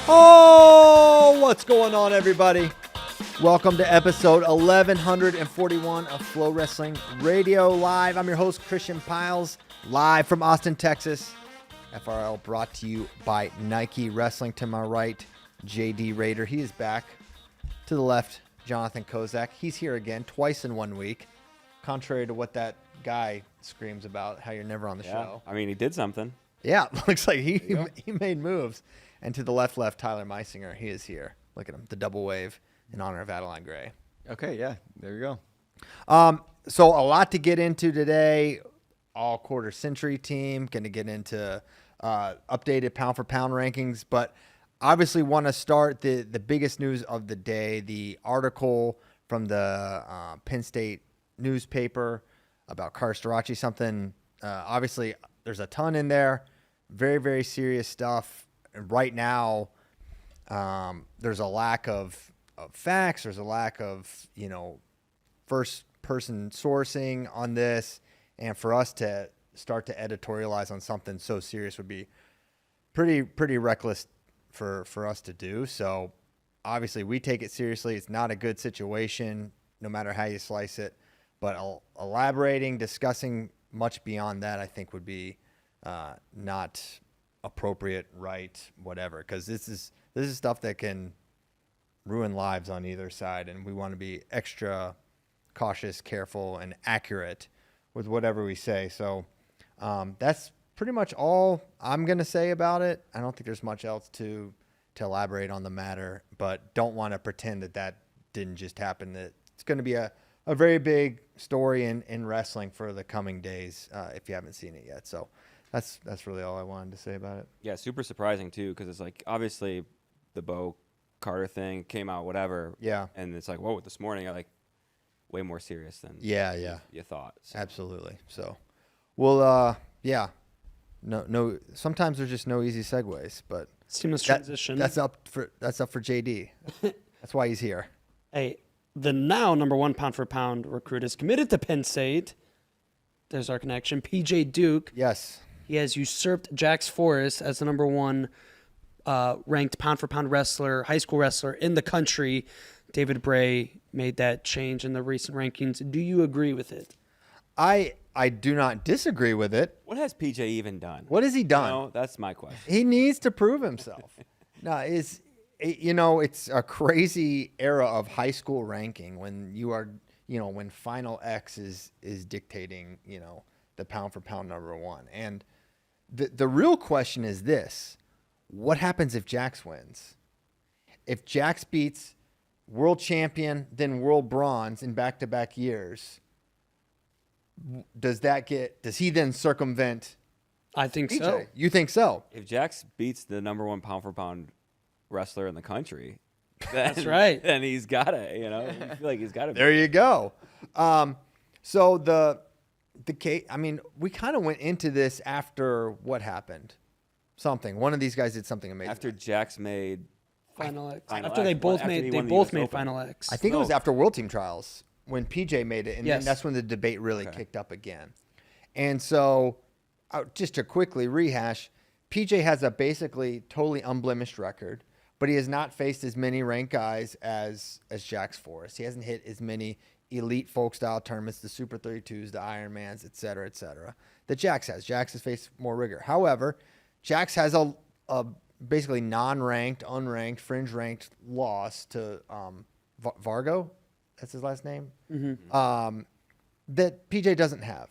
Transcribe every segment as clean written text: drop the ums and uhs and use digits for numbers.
Oh, what's going on, everybody? Welcome to episode 1141 of FloWrestling Radio Live. I'm your host, Christian Piles, live from Austin, Texas. FRL brought to you by Nike Wrestling. To my right, JD Raider. He is back. To the left, Jonathan Kozak. He's here again, twice in 1 week. Contrary to what that guy screams about, how you're never on the show. I mean, he did something. Yeah, looks like he made moves. And to the left, Tyler Meisinger. He is here. Look at him, the double wave in honor of Adeline Gray. Okay, yeah, there you go. So a lot to get into today. All quarter century team. Going to get into updated pound-for-pound rankings. But obviously want to start the biggest news of the day, the article from the Penn State newspaper about Carter Starocci. Something, obviously, there's a ton in there. Very, very serious stuff. And right now, there's a lack of facts. There's a lack of, first-person sourcing on this. And for us to start to editorialize on something so serious would be pretty reckless for us to do. So, obviously, we take it seriously. It's not a good situation, no matter how you slice it. But elaborating, discussing much beyond that, I think would be not appropriate, right, whatever. Because this is stuff that can ruin lives on either side, and we want to be extra cautious, careful, and accurate with whatever we say. So that's pretty much all I'm going to say about it. I don't think there's much else to elaborate on the matter, but don't want to pretend that didn't just happen. That it's going to be a very big story in wrestling for the coming days if you haven't seen it yet. So that's really all I wanted to say about it. Yeah, super surprising, too, because it's like, obviously, the Bo Carter thing came out, whatever. Yeah. And it's like, whoa, this morning, way more serious than you thought. So. Absolutely. So, well, yeah. No. Sometimes there's just no easy segues, but seamless transition. That's up for JD. That's why he's here. Hey, the now number one pound for pound recruit is committed to Penn State. There's our connection. PJ Duke. Yes. He has usurped Jax Forrest as the number one ranked pound for pound wrestler, high school wrestler in the country. David Bray made that change in the recent rankings. Do you agree with it? I do not disagree with it. What has PJ even done? What has he done? No, that's my question. He needs to prove himself. No, it's a crazy era of high school ranking when you are, when Final X is dictating, the pound for pound number one. And the real question is this: what happens if Jax wins? If Jax beats world champion, then world bronze in back-to-back years, does he then circumvent I think PJ? so. You think so? If Jax beats the number one pound for pound wrestler in the country, that's right. Then he's got to, you feel like he's got to. There you go. So the case, we kind of went into this after what happened. One of these guys did something amazing. After Jax made Final X. Final After X. they both After made he they won the both US made Open. Final X. I think it was after World Team Trials when PJ made it, and Yes. then that's when the debate really kicked up again. And so, just to quickly rehash, PJ has a basically totally unblemished record, but he has not faced as many ranked guys as Jax Forrest. He hasn't hit as many elite folk style tournaments, the Super 32s, the Ironmans, et cetera, that Jax has. Jax has faced more rigor. However, Jax has a basically non-ranked, unranked, fringe-ranked loss to Vargo. That's his last name. Mm-hmm. That PJ doesn't have.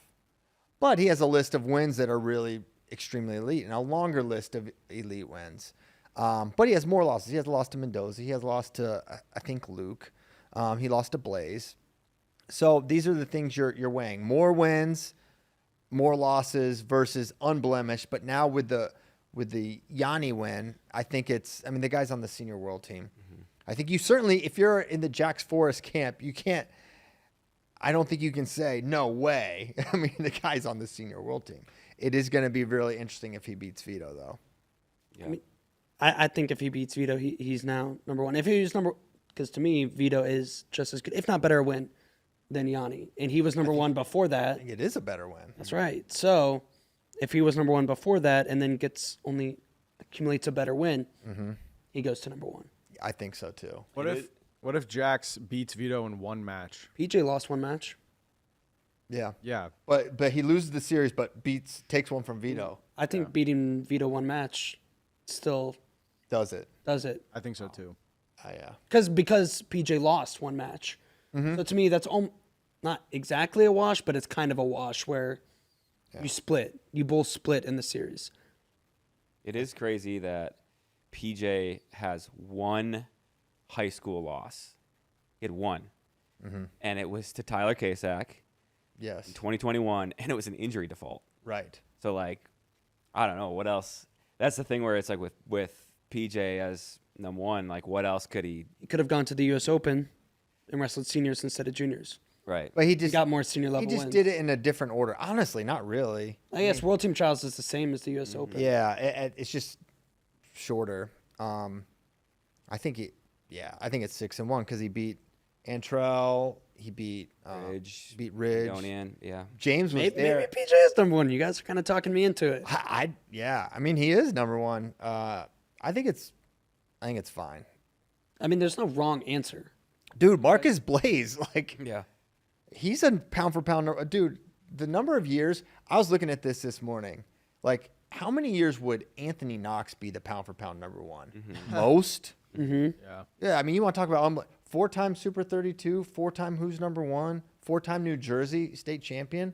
But he has a list of wins that are really extremely elite and a longer list of elite wins. But he has more losses. He has lost to Mendoza. He has lost to, I think, Luke. He lost to Blaze. So these are the things you're weighing. More wins, more losses versus unblemished. But now with the Yanni win, I think the guy's on the senior world team. Mm-hmm. I think you certainly, if you're in the Jax Forrest camp, I don't think you can say, no way. The guy's on the senior world team. It is going to be really interesting if he beats Vito, though. Yeah. I think if he beats Vito, he's now number one. If he was because to me, Vito is just as good, if not better win than Yanni. And he was number one before that. I think it is a better win. That's right. So if he was number one before that and then accumulates a better win, he goes to number 1. I think so too. What if Jax beats Vito in one match? PJ lost one match. Yeah. Yeah. But he loses the series, but takes one from Vito. I think beating Vito one match still Does it? does it. I think so too. Yeah. Because PJ lost one match. So to me, that's not exactly a wash, but it's kind of a wash where you both split in the series. It is crazy that PJ has one high school loss. He had one. And it was to Tyler Kasak Yes. in 2021, and it was an injury default. Right. So, like, I don't know. What else? That's the thing where it's like with PJ as number 1, like, what else could he? He could have gone to the U.S. Open and wrestled seniors instead of juniors. Right. But he He just got more senior level He just wins. did it in a different order. Honestly, not really. I guess World Team Trials is the same as the U.S. Open. Yeah, it's just shorter. I think it's 6-1 because he beat Antrell. He beat Ridge. Ridge. Donian, yeah. James was Maybe there. PJ is number 1. You guys are kind of talking me into it. I mean, he is number 1. I think it's fine. I mean, there's no wrong answer. Dude, Marcus Blaze, like, Yeah. he's a pound for pound. Dude, the number of years, I was looking at this morning. Like, how many years would Anthony Knox be the pound for pound number 1? Most? Yeah. Yeah, I mean, you want to talk about 4-time Super 32, 4-time Who's Number 1, 4-time New Jersey state champion.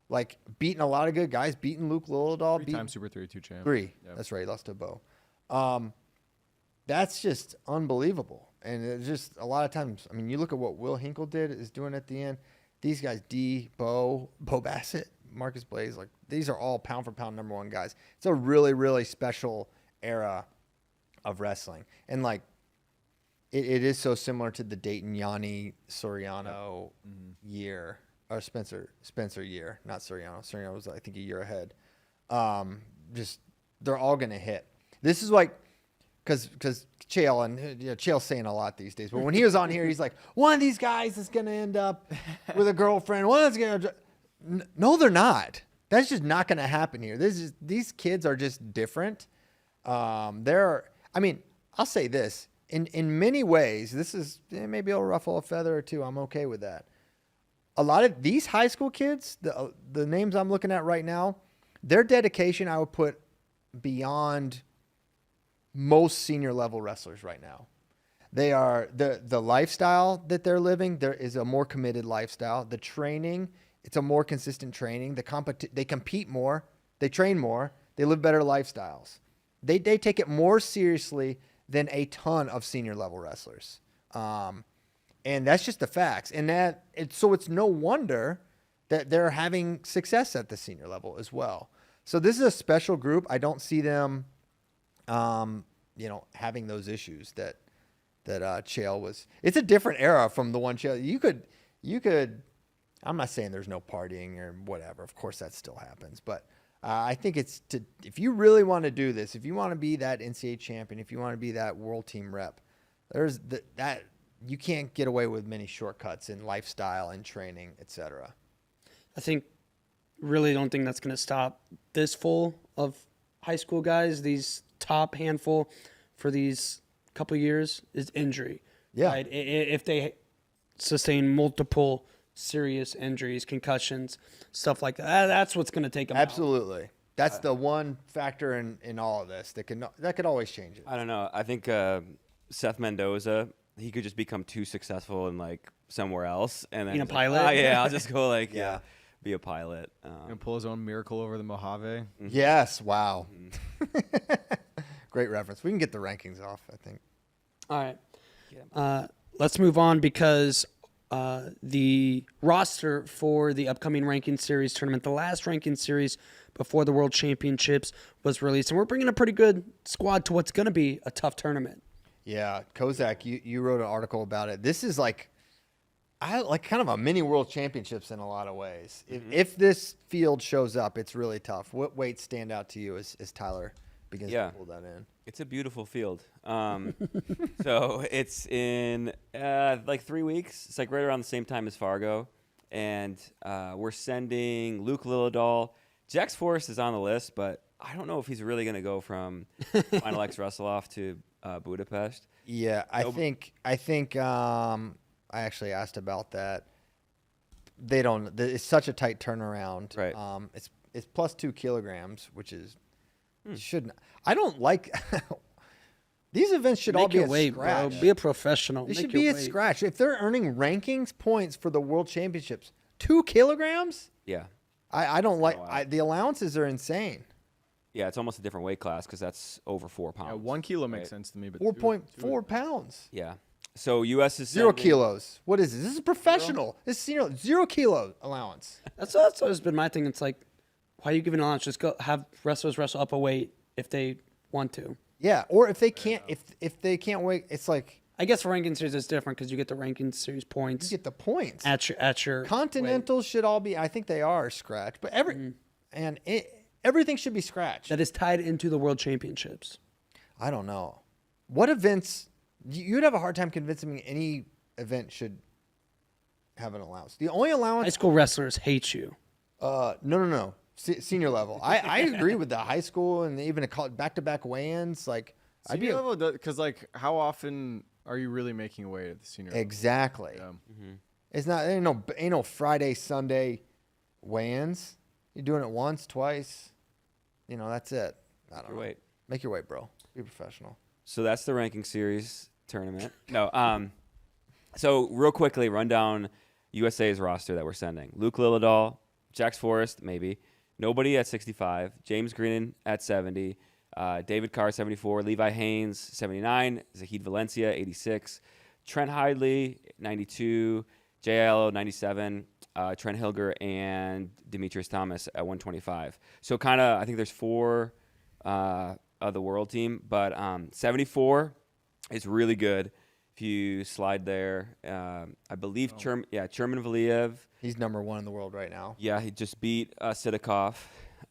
Like, beating a lot of good guys, beating Luke Lillidahl. 3-time Super 32 champ. 3. Yep. That's right. He lost to Bo. That's just unbelievable. And it's just a lot of times, I mean, you look at what Will Hinkle is doing at the end. These guys, Bo Bassett, Marcus Blaze, like, these are all pound for pound number 1 guys. It's a really, really special era of wrestling. And, like, it is so similar to the Dayton Yanni Soriano year, or Spencer year, not Soriano. Soriano was, I think, a year ahead. Just, they're all going to hit. This is like, because Chael, and Chael's saying a lot these days, but when he was on here, he's like, one of these guys is going to end up with a girlfriend. One is going to. No, they're not. That's just not going to happen here. These kids are just different. I mean, I'll say this. In many ways, this is maybe it'll ruffle a feather or two. I'm okay with that. A lot of these high school kids, the names I'm looking at right now, their dedication I would put beyond most senior level wrestlers right now. They are the lifestyle that they're living. There is a more committed lifestyle. The training, it's a more consistent training. They compete more. They train more. They live better lifestyles. They take it more seriously than a ton of senior level wrestlers. And that's just the facts. And so it's no wonder that they're having success at the senior level as well. So this is a special group. I don't see them, having those issues that Chael was. It's a different era from the one Chael. You could, I'm not saying there's no partying or whatever. Of course that still happens, but I think if you really want to do this, if you want to be that NCAA champion, if you want to be that world team rep, that you can't get away with many shortcuts in lifestyle and training, etc. I really don't think that's going to stop this full of high school guys. These top handful for these couple years is injury. Yeah. Right? If they sustain multiple serious injuries, concussions, stuff like that, that's what's going to take them out. Absolutely. That's the one factor in all of this that could always change it. I don't know. I think Seth Mendoza, he could just become too successful in like somewhere else, and then Being a he's pilot? Like, oh yeah, I'll just go like be a pilot. Gonna pull his own miracle over the Mojave. Yes. Wow. Great reference. We can get the rankings off, I think. All right. Let's move on because the roster for the upcoming ranking series tournament, the last ranking series before the World Championships, was released. And we're bringing a pretty good squad to what's going to be a tough tournament. Yeah. Kozak, you wrote an article about it. This is like kind of a mini World Championships in a lot of ways. If this field shows up, it's really tough. What weights stand out to you as Tyler begins to pull that in? It's a beautiful field. So it's in like 3 weeks. It's like right around the same time as Fargo. And we're sending Luke Lillidahl. Jax Forrest is on the list, but I don't know if he's really going to go from Final X Wrestle-Off to Budapest. Yeah, I think I actually asked about that. They don't. It's such a tight turnaround. Right. It's plus 2 kilograms, which is shouldn't. I don't like. These events should all Make be your at weight, scratch. bro. Be a professional. They Make should your be at weight. scratch. If they're earning rankings points for the World Championships, 2 kilograms. Yeah. I don't like. wow. The allowances are insane. Yeah, it's almost a different weight class because that's over 4 pounds. Yeah, 1 kilo makes right? sense to me, but 4.4 pounds. Yeah. So U.S. is 0 sending- kilos. What is this? This is professional. This is 0 kilo allowance. That's always been my thing. It's like, why are you giving allowance? Just go have wrestlers wrestle up a weight if they want to. Yeah, or if they can't, if they can't wait, it's like I guess for ranking series it's different because you get the ranking series you points get the points. at your Continentals should all be. I think they are scratch, but everything should be scratched. that is tied into the World Championships. I don't know what events you'd have a hard time convincing me any event should have an allowance. The only High allowance, school wrestlers hate you. no. Senior level. I agree with the high school and even back-to-back weigh-ins. Like I'd be Senior level, because like how often are you really making weight at the senior level? exactly. Yeah. It's not ain't no Friday Sunday weigh-ins. You're doing it once, twice. That's it. I don't Your know. weight. Make your weight, bro. Be professional. So that's the ranking series tournament. No. So real quickly, run down USA's roster that we're sending. Luke Lillidahl, Jax Forrest, maybe. Nobody at 65. James Green at 70. David Carr, 74. Levi Haynes, 79. Zahid Valencia, 86. Trent Hidley, 92. JILO, 97. Trent Hilger and Demetrius Thomas at 125. So kind of, I think there's 4 of the world team, but 74 is really good. If you slide there, I believe Cherman Valiev. He's number 1 in the world right now. Yeah, he just beat Sidakov.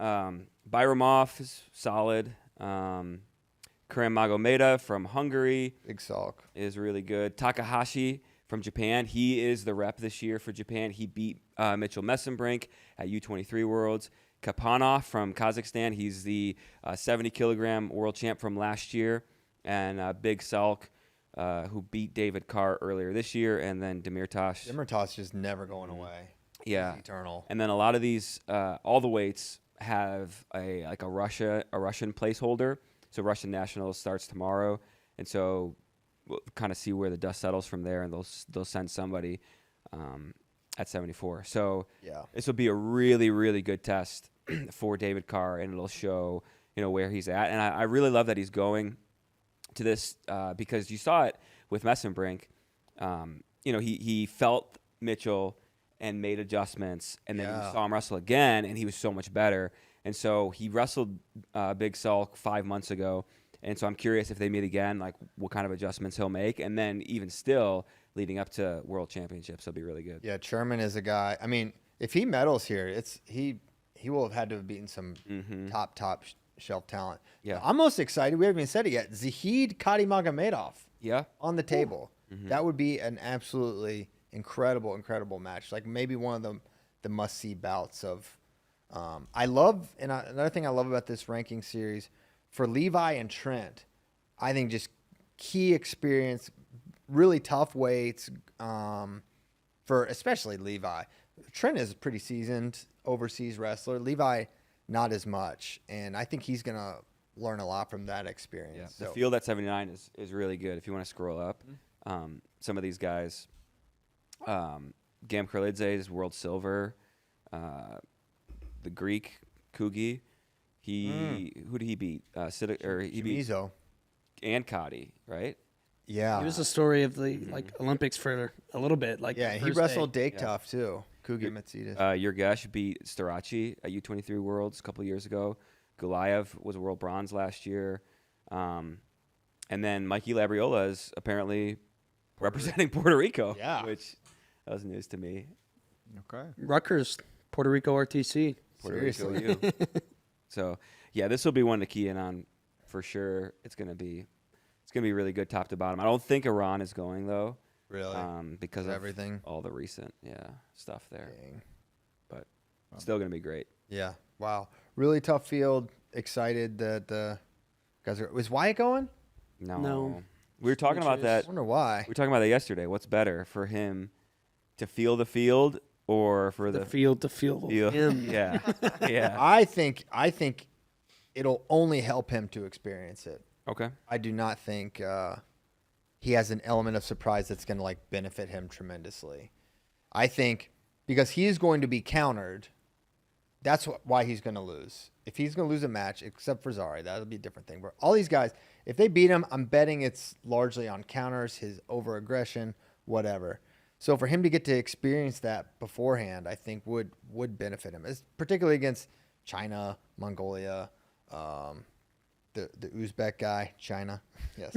Bayromov is solid. Karim Magomeda from Hungary Big Salk. is really good. Takahashi from Japan. He is the rep this year for Japan. He beat Mitchell Messenbrink at U23 Worlds. Kapanov from Kazakhstan. He's the 70-kilogram world champ from last year. And Big Salk, who beat David Carr earlier this year. And then Demirtas. Demirtas just never going away. Yeah. He's eternal. And then a lot of these, all the weights have a Russian placeholder. So Russian Nationals starts tomorrow, and so we'll kind of see where the dust settles from there, and they'll send somebody at 74. So Yeah. this will be a really, really good test for David Carr, and it'll show where he's at. And I really love that he's going to this because you saw it with Messenbrink. He felt Mitchell and made adjustments, and then you saw him wrestle again, and he was so much better. And so he wrestled Big Salk 5 months ago, and so I'm curious if they meet again, like what kind of adjustments he'll make, and then even still leading up to World Championships, he'll be really good. Yeah, Sherman is a guy. I mean, if he medals here, he will have had to have beaten some top shelf talent. Yeah. I'm most excited. We haven't even said it yet. Zahid Karimagomedov Yeah, on the table. That would be an absolutely incredible match. Like maybe one of the must-see bouts of. Another thing I love about this ranking series for Levi and Trent, I think just key experience, really tough weights for especially Levi. Trent is a pretty seasoned overseas wrestler. Levi, not as much, and I think he's gonna learn a lot from that experience. the So, field at 79 is really good. If you want to scroll up, some of these guys, Gam Kralidze is world silver. The Greek Kugi, who did he beat? He beat Shimizu. and Cody, right? Yeah, He was the story of the Olympics for a little bit. yeah, he wrestled Dake Tough too. Kugi Mitsidis. Yurgesh beat Starocci at U23 Worlds a couple years ago. Gulayev was world bronze last year. And then Mikey Labriola is apparently representing Puerto Rico, Yeah. which that was news to me. Okay. Rutgers, Puerto Rico RTC. Puerto Seriously. Rico, you. So, yeah, this will be one to key in on for sure. It's gonna be really good top to bottom. I don't think Iran is going though, Really? because Is of everything? all the recent stuff there. Dang. But still gonna be great. Yeah. Wow. Really tough field. Excited that the guys are. Was Wyatt going? No. We were talking about that. I wonder why. We were talking about that yesterday. What's better for him to feel the field or for The field to feel him. Yeah. Yeah. I think it'll only help him to experience it. Okay. I do not think he has an element of surprise that's going to like benefit him tremendously. I think because he is going to be countered, that's why he's going to lose. If he's going to lose a match, except for Zari, that'll be a different thing. But all these guys, if they beat him, I'm betting it's largely on counters, his over-aggression, whatever. So for him to get to experience that beforehand, I think would benefit him, particularly against China, Mongolia, the Uzbek guy, China. Yes.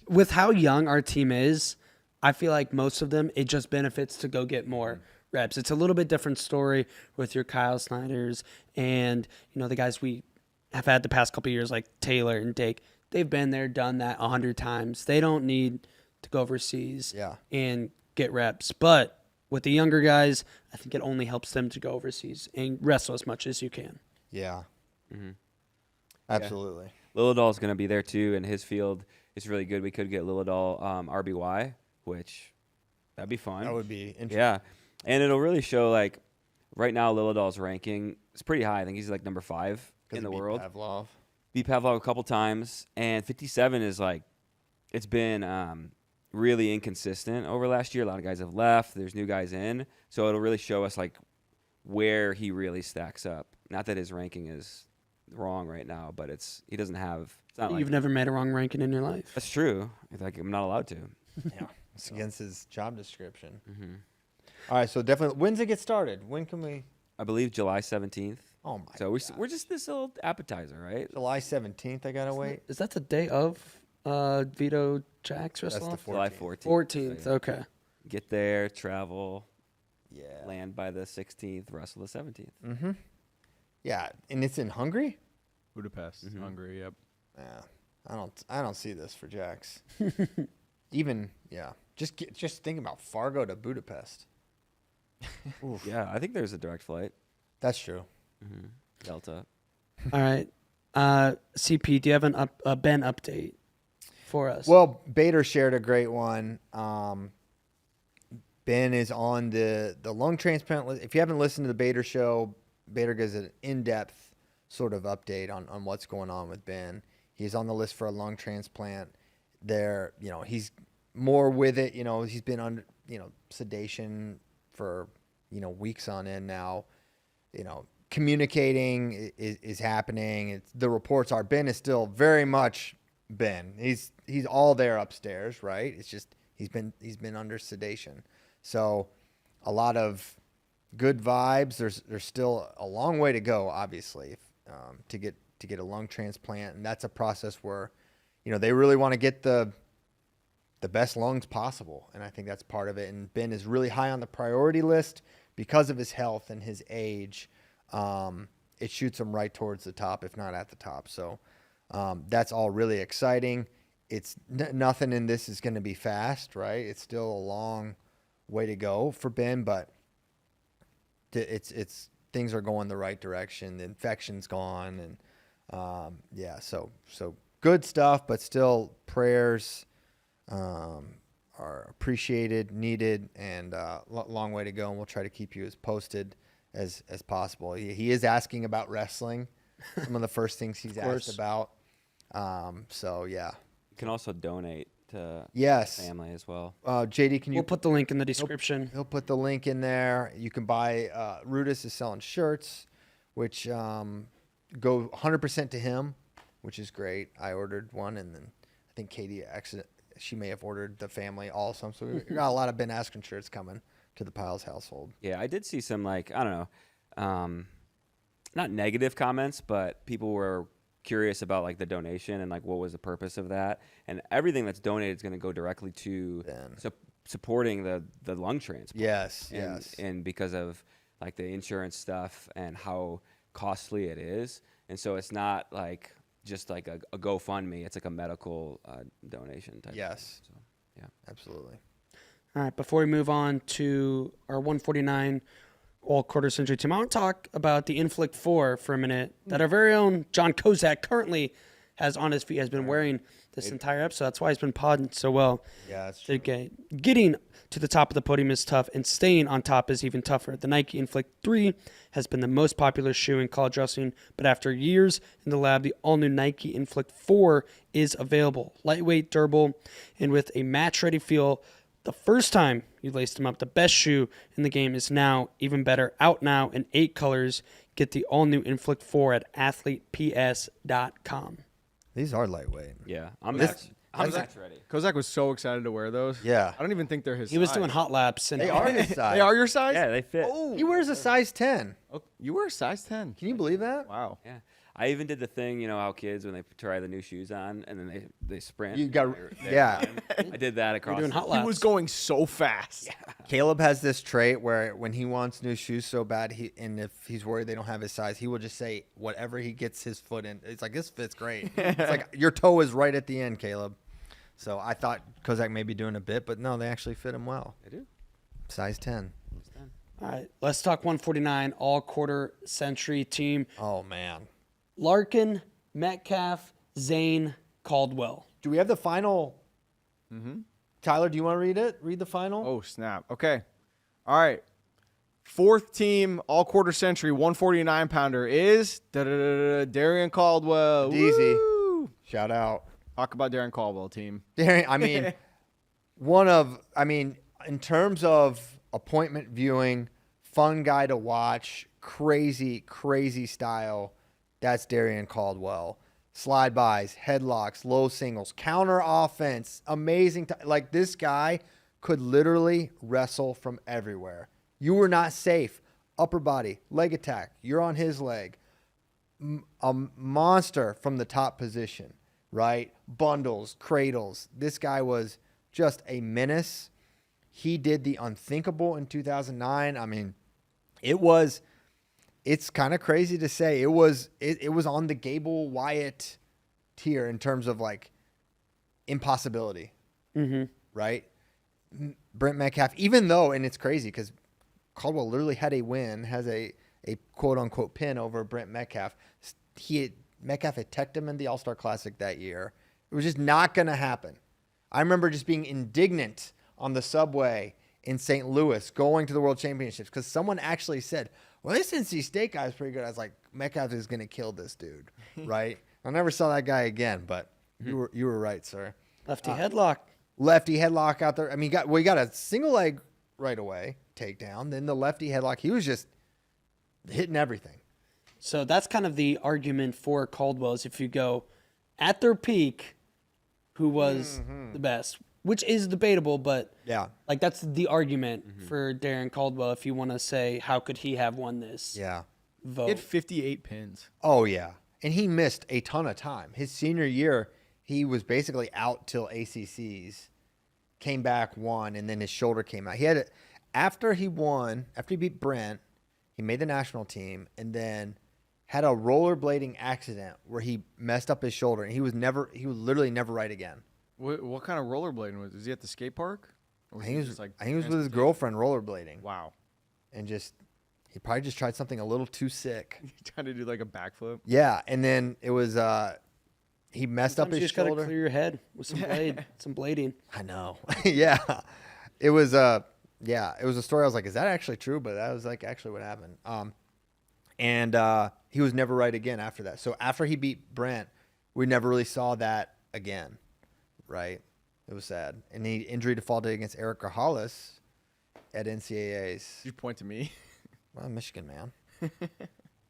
With how young our team is, I feel like most of them, it just benefits to go get more reps. It's a little bit different story with your Kyle Snyders and, the guys we have had the past couple of years like Taylor and Dake. They've been there, done that 100 times. They don't need to go overseas and get reps. But with the younger guys, I think it only helps them to go overseas and wrestle as much as you can. Yeah. Mm-hmm. Absolutely. Yeah. Lilladall's going to be there too, and his field is really good. We could get Lilladall RBY, which that'd be fun. That would be interesting. Yeah. And it'll really show, like, right now Lilladall's ranking is pretty high. I think he's like number 5 in the world. Pavlov. Beat Pavlov a couple times, and 57 is like, it's been really inconsistent over last year. A lot of guys have left. There's new guys in. So it'll really show us, like, where he really stacks up. Not that his ranking is wrong right now, but he doesn't have. It's not You've never made a wrong ranking in your life. That's true. Like, I'm not allowed to. Yeah. It's against his job description. Mm-hmm. All right, so definitely, when's it get started? When can we? I believe July 17th. Oh my! So we're just this little appetizer, right? July 17th. I gotta wait. Is that the day of Vito Jax That's wrestle? the July 14th. 14th. So, yeah. Okay. Get there, travel, Yeah. land by the 16th, wrestle the 17th. Mm-hmm. Yeah, and it's in Hungary. Budapest, Hungary. Yep. Yeah, I don't see this for Jax. Even just think about Fargo to Budapest. Yeah, I think there's a direct flight. That's true. Mm-hmm. Delta. All right. CP, do you have a Ben update for us? Well, Bader shared a great one. Ben is on the lung transplant list. If you haven't listened to the Bader show, Bader gives an in-depth sort of update on what's going on with Ben. He's on the list for a lung transplant. There, he's more with it. He's been on, sedation for, weeks on end now. Communicating is happening. The reports are Ben is still very much Ben. He's all there upstairs, right? It's just he's been under sedation. So a lot of good vibes. There's still a long way to go, obviously, to get a lung transplant, and that's a process where, they really want to get the best lungs possible, and I think that's part of it. And Ben is really high on the priority list because of his health and his age. It shoots him right towards the top, if not at the top. So that's all really exciting. It's nothing in this is going to be fast, right? It's still a long way to go for Ben, but it's things are going the right direction. The infection's gone, and so good stuff. But still, prayers are appreciated, needed, and long way to go. And we'll try to keep you as posted as possible. He is asking about wrestling. Some of the first things he's asked about. So yeah. You can also donate to family as well. JD, can you? We'll put the link in the description. He'll put the link in there. You can buy. Rudis is selling shirts, which go 100% to him, which is great. I ordered one, and then I think Katie she may have ordered the family also. So we got a lot of Ben Askren shirts coming to the Piles household. Yeah, I did see some, like, I don't know, not negative comments, but people were curious about, like, the donation and, like, what was the purpose of that. And everything that's donated is going to go directly to supporting the lung transplant. Yes. And because of, like, the insurance stuff and how costly it is. And so it's not, like, just like a GoFundMe. It's like a medical donation type. Yes. So, yeah. Absolutely. All right, before we move on to our 149 all quarter century team, I want to talk about the Inflict 4 for a minute that our very own John Kozak currently has on his feet, has been wearing this entire episode. That's why he's been podding so well. Yeah, that's true. Getting to the top of the podium is tough, and staying on top is even tougher. The Nike Inflict 3 has been the most popular shoe in college wrestling, but after years in the lab, the all-new Nike Inflict 4 is available. Lightweight, durable, and with a match-ready feel. The first time you laced them up, the best shoe in the game is now even better. Out now in 8 colors. Get the all-new Inflict 4 at athleteps.com. These are lightweight. Yeah, I'm This- match ready. Kozak was so excited to wear those. Yeah. I don't even think they're his He was size. doing hot laps. And They are his size. They are your size? Yeah, they fit. He wears a size 10. Oh, you wear a size 10. Can you believe that? Wow. Yeah, I even did the thing, how kids when they try the new shoes on and then they sprint. You got- They yeah. run. I did that across. doing hot He laps. was going so fast. Caleb has this trait where when he wants new shoes so bad, and if he's worried they don't have his size, he will just say whatever he gets his foot in. It's like, this fits great. It's like your toe is right at the end, Caleb. So I thought Kozak may be doing a bit, but no, they actually fit him well. They do. Size 10. All right, let's talk 149 all quarter century team. Oh, man. Larkin, Metcalf, Zane, Caldwell. Do we have the final? Tyler, do you want to read it? Read the final? Oh, snap. Okay. All right. Fourth team, all quarter century, 149 pounder is Darian Caldwell. Easy. Woo! Shout out. Talk about Darren Caldwell, team. I mean, in terms of appointment viewing, fun guy to watch, crazy, crazy style, that's Darian Caldwell. Slide bys, headlocks, low singles, counter offense, amazing. Like, this guy could literally wrestle from everywhere. You were not safe. Upper body, leg attack, you're on his leg. A monster from the top position, right? Bundles, cradles. This guy was just a menace. He did the unthinkable in 2009. I mean, it's kind of crazy to say. It was on the Gable Wyatt tier in terms of like impossibility, right? Brent Metcalf, even though, and it's crazy because Caldwell literally had a win, has a quote unquote pin over Brent Metcalf. Metcalf had teched him in the All-Star Classic that year. It was just not going to happen. I remember just being indignant on the subway in St. Louis going to the World Championships because someone actually said, well, this NC State guy is pretty good. I was like, Metcalf is going to kill this dude, right? I never saw that guy again, but you were right, sir. Lefty headlock. Lefty headlock out there. I mean, he got a single leg right away, takedown. Then the lefty headlock. He was just hitting everything. So that's kind of the argument for Caldwell is if you go at their peak, who was the best, which is debatable, but Yeah. like that's the argument for Darren Caldwell if you want to say how could he have won this Yeah. vote. He had 58 pins. Oh, yeah. And he missed a ton of time. His senior year, he was basically out till ACCs, came back, won, and then his shoulder came out. After he beat Brent, he made the national team, and then had a rollerblading accident where he messed up his shoulder, and he was literally never right again. What kind of rollerblading was? Is he at the skate park? Or I think he was just, like, with his girlfriend rollerblading, Wow. and he probably just tried something a little too sick. Trying to do like a backflip. Yeah, and then it was he messed up Sometimes you his just gotta shoulder. clear your head with some some blading. I know. Yeah. It was it was a story. I was like, is that actually true? But that was like actually what happened. And he was never right again after that. So after he beat Brent, we never really saw that again. Right? It was sad. And he injury defaulted against Eric Hollis at NCAAs. Did you point to me? Well, Michigan, man.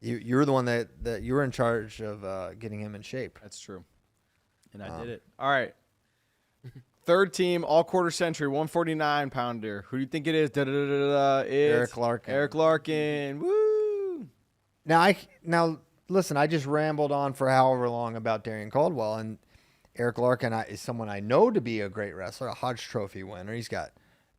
You were the one that you were in charge of getting him in shape. That's true. And I did it. All right. Third team, all quarter century, 149 pounder. Who do you think it is? It's Eric Larkin. Eric Larkin. Woo! Now listen, I just rambled on for however long about Darian Caldwell, and Eric Larkin is someone I know to be a great wrestler, a Hodge Trophy winner. He's got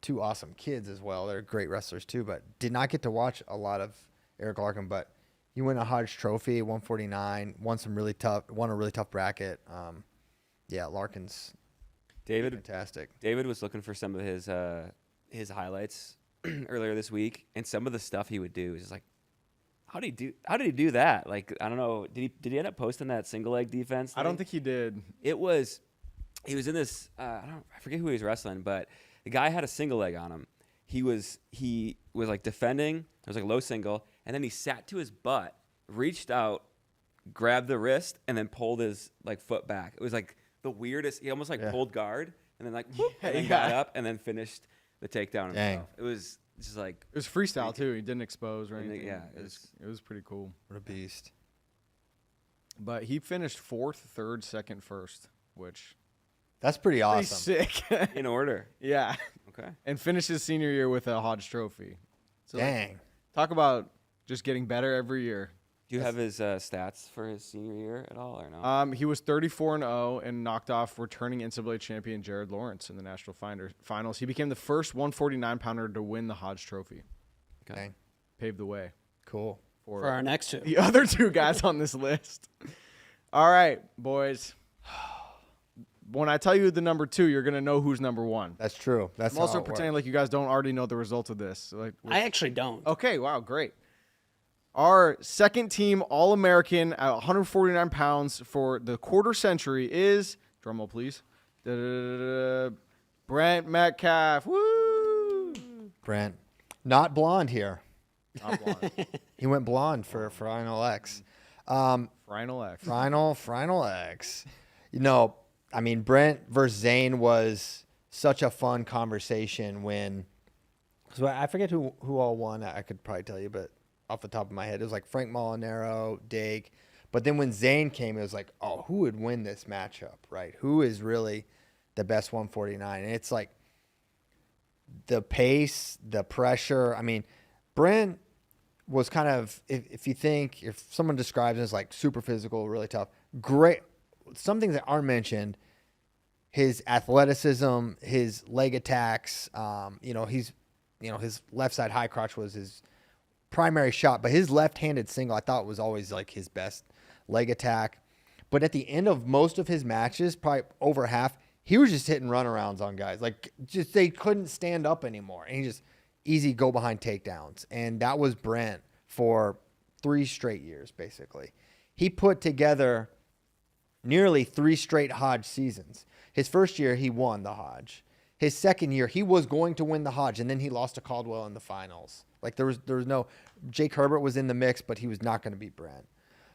2 awesome kids as well. They're great wrestlers too, but did not get to watch a lot of Eric Larkin. But he won a Hodge Trophy, 149, won a really tough bracket. Larkin's fantastic. David was looking for some of his highlights earlier this week, and some of the stuff he would do is just like, how did he do that? Like, I don't know. Did he end up posting that single leg defense thing? I don't think he did. It was he was in this. I forget who he was wrestling, but the guy had a single leg on him. He was like defending. It was like low single, and then he sat to his butt, reached out, grabbed the wrist, and then pulled his like foot back. It was like the weirdest. He almost like pulled guard, and then like whoop, and then got up, and then finished the takedown himself. It was just like It was freestyle too. He didn't expose or anything. Yeah, it was pretty cool. What a beast. But he finished 4th, 3rd, 2nd, 1st, which That's pretty pretty awesome. sick. in order. Yeah. Okay. And finished his senior year with a Hodge Trophy. So Dang. talk about just getting better every year. Do you have his stats for his senior year at all, or no? He was 34-0 and knocked off returning NCAA champion Jared Lawrence in the national finals. He became the first 149-pounder to win the Hodge Trophy. Okay. Dang. Paved the way Cool. For our next two. the other 2 guys on this list. All right, boys. When I tell you the number 2, you're gonna know who's number 1. That's true. That's I'm also how it pretending works. like you guys don't already know the results of this. I actually don't. Okay, wow, great. Our second team All-American at 149 pounds for the quarter century is, drumroll please, Brent Metcalf. Woo! Brent. Not blonde here. Not blonde. He went blonde for Final X. Final X. Final X. You know, I mean, Brent versus Zane was such a fun conversation when. So I forget who all won. I could probably tell you, but off the top of my head, it was like Frank Molinaro, Dake. But then when Zane came, it was like, oh, who would win this matchup, right? Who is really the best 149? And it's like the pace, the pressure. I mean, Brent was kind of, if someone describes him as like super physical, really tough, great. Some things that aren't mentioned, his athleticism, his leg attacks, his left side high crotch was his primary shot, but his left-handed single I thought was always like his best leg attack. But at the end of most of his matches, probably over half, he was just hitting runarounds on guys. Like, just they couldn't stand up anymore. And he just easy go behind takedowns. And that was Brent for 3 straight years, basically. He put together nearly 3 straight Hodge seasons. His first year, he won the Hodge. His second year, he was going to win the Hodge, and then he lost to Caldwell in the finals. Like, there was no – Jake Herbert was in the mix, but he was not going to beat Brent.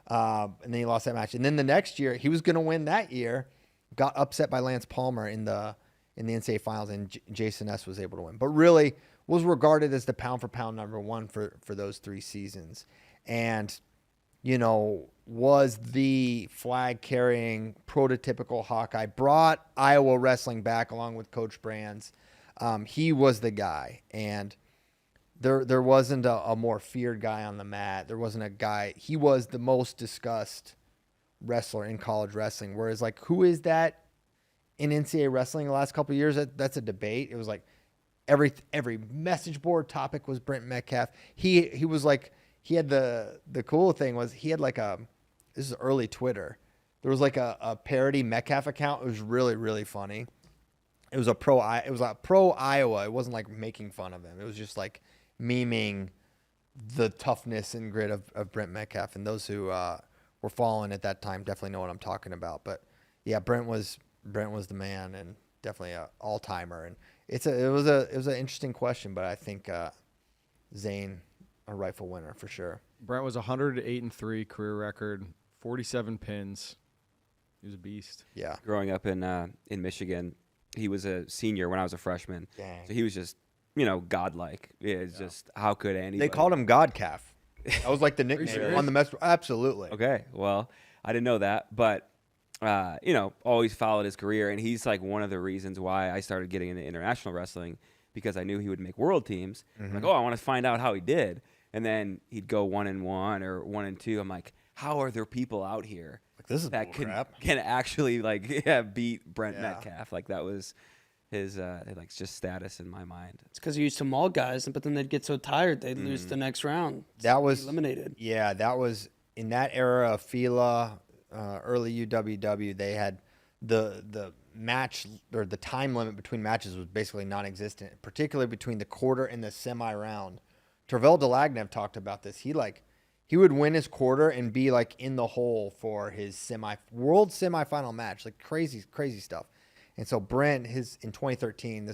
And then he lost that match. And then the next year, he was going to win that year, got upset by Lance Palmer in the NCAA finals, and Jason S. was able to win. But really was regarded as the pound-for-pound number 1 for those 3 seasons. And, was the flag-carrying, prototypical Hawkeye. Brought Iowa wrestling back along with Coach Brands. He was the guy. And there wasn't a more feared guy on the mat. There wasn't a guy. He was the most discussed wrestler in college wrestling. Whereas, like, who is that in NCAA wrestling the last couple of years? That's a debate. It was like every message board topic was Brent Metcalf. He was like, he had the cool thing was he had like this is early Twitter. There was like a parody Metcalf account. It was really, really funny. It was a pro Iowa. It wasn't like making fun of him. It was just like memeing the toughness and grit of Brent Metcalf. And those who were following at that time definitely know what I'm talking about. But yeah, Brent was the man and definitely an all timer. And it was an interesting question, but I think Zane a rightful winner for sure. Brent was 108-3 career record, 47 pins. He was a beast. Yeah. Growing up in Michigan, he was a senior when I was a freshman. Dang. So he was just, godlike. It's just, how could anybody? They called him God Calf. That was like the nickname serious? on the mess. Absolutely. Okay, well, I didn't know that, but always followed his career, and he's like one of the reasons why I started getting into international wrestling, because I knew he would make world teams. Mm-hmm. Like, I want to find out how he did, and then he'd go 1-1 or 1-2. I'm like, how are there people out here Like, this is that bull crap. can actually beat Brent Metcalf? Like, that was his just status in my mind. It's because he used to maul guys, but then they'd get so tired they'd lose the next round. That So was he eliminated. Yeah, that was in that era of FILA, early UWW. They had the match, or the time limit between matches was basically non-existent, particularly between the quarter and the semi-round. Tervel Delagnev talked about this. He would win his quarter and be like in the hole for his world semifinal match, like crazy stuff. And so Brent, in 2013,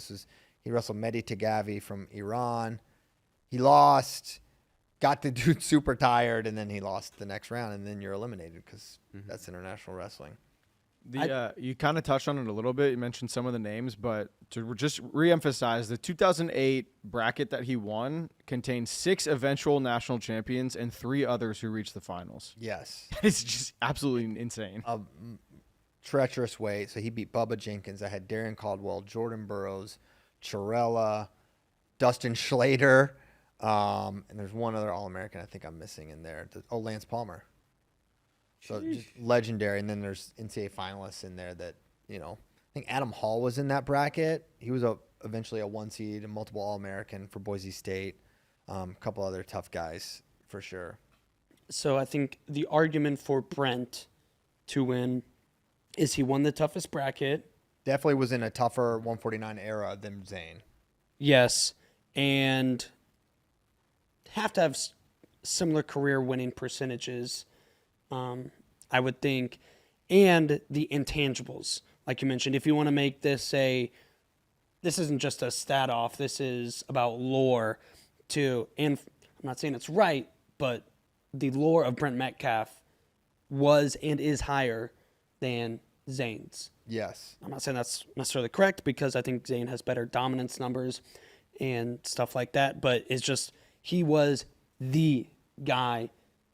he wrestled Mehdi Tagavi from Iran. He lost, got the dude super tired, and then he lost the next round, and then you're eliminated because that's international wrestling. You kind of touched on it a little bit. You mentioned some of the names, but to just reemphasize, the 2008 bracket that he won contained 6 eventual national champions and 3 others who reached the finals. Yes. It's just absolutely insane. A treacherous way. So he beat Bubba Jenkins. I had Darren Caldwell, Jordan Burroughs, Chirella, Dustin Schlater, and there's one other All-American I think I'm missing in there. Lance Palmer. So just legendary. And then there's NCAA finalists in there that, I think Adam Hall was in that bracket. He was eventually a 1 seed, a multiple All-American for Boise State. A couple other tough guys for sure. So I think the argument for Brent to win is he won the toughest bracket. Definitely was in a tougher 149 era than Zane. Yes. And have to have similar career winning percentages. I would think, and the intangibles, like you mentioned. If you want to make this this isn't just a stat off, this is about lore too. And I'm not saying it's right, but the lore of Brent Metcalf was and is higher than Zane's. Yes. I'm not saying that's necessarily correct because I think Zane has better dominance numbers and stuff like that, but it's just he was the guy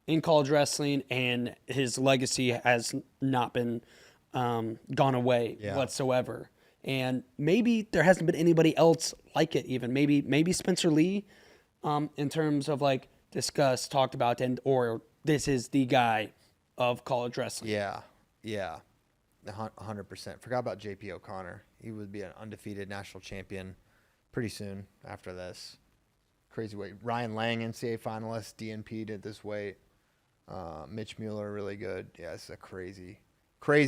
in college wrestling, and his legacy has not been gone away whatsoever. And maybe there hasn't been anybody else like it even. Maybe Spencer Lee, in terms of like discussed, talked about, or this is the guy of college wrestling. Yeah. 100%. Forgot about JP O'Connor. He would be an undefeated national champion pretty soon after this. Crazy weight. Ryan Lang, NCAA finalist, DNP did this weight. Mitch Mueller, really good. Yeah, it's a crazy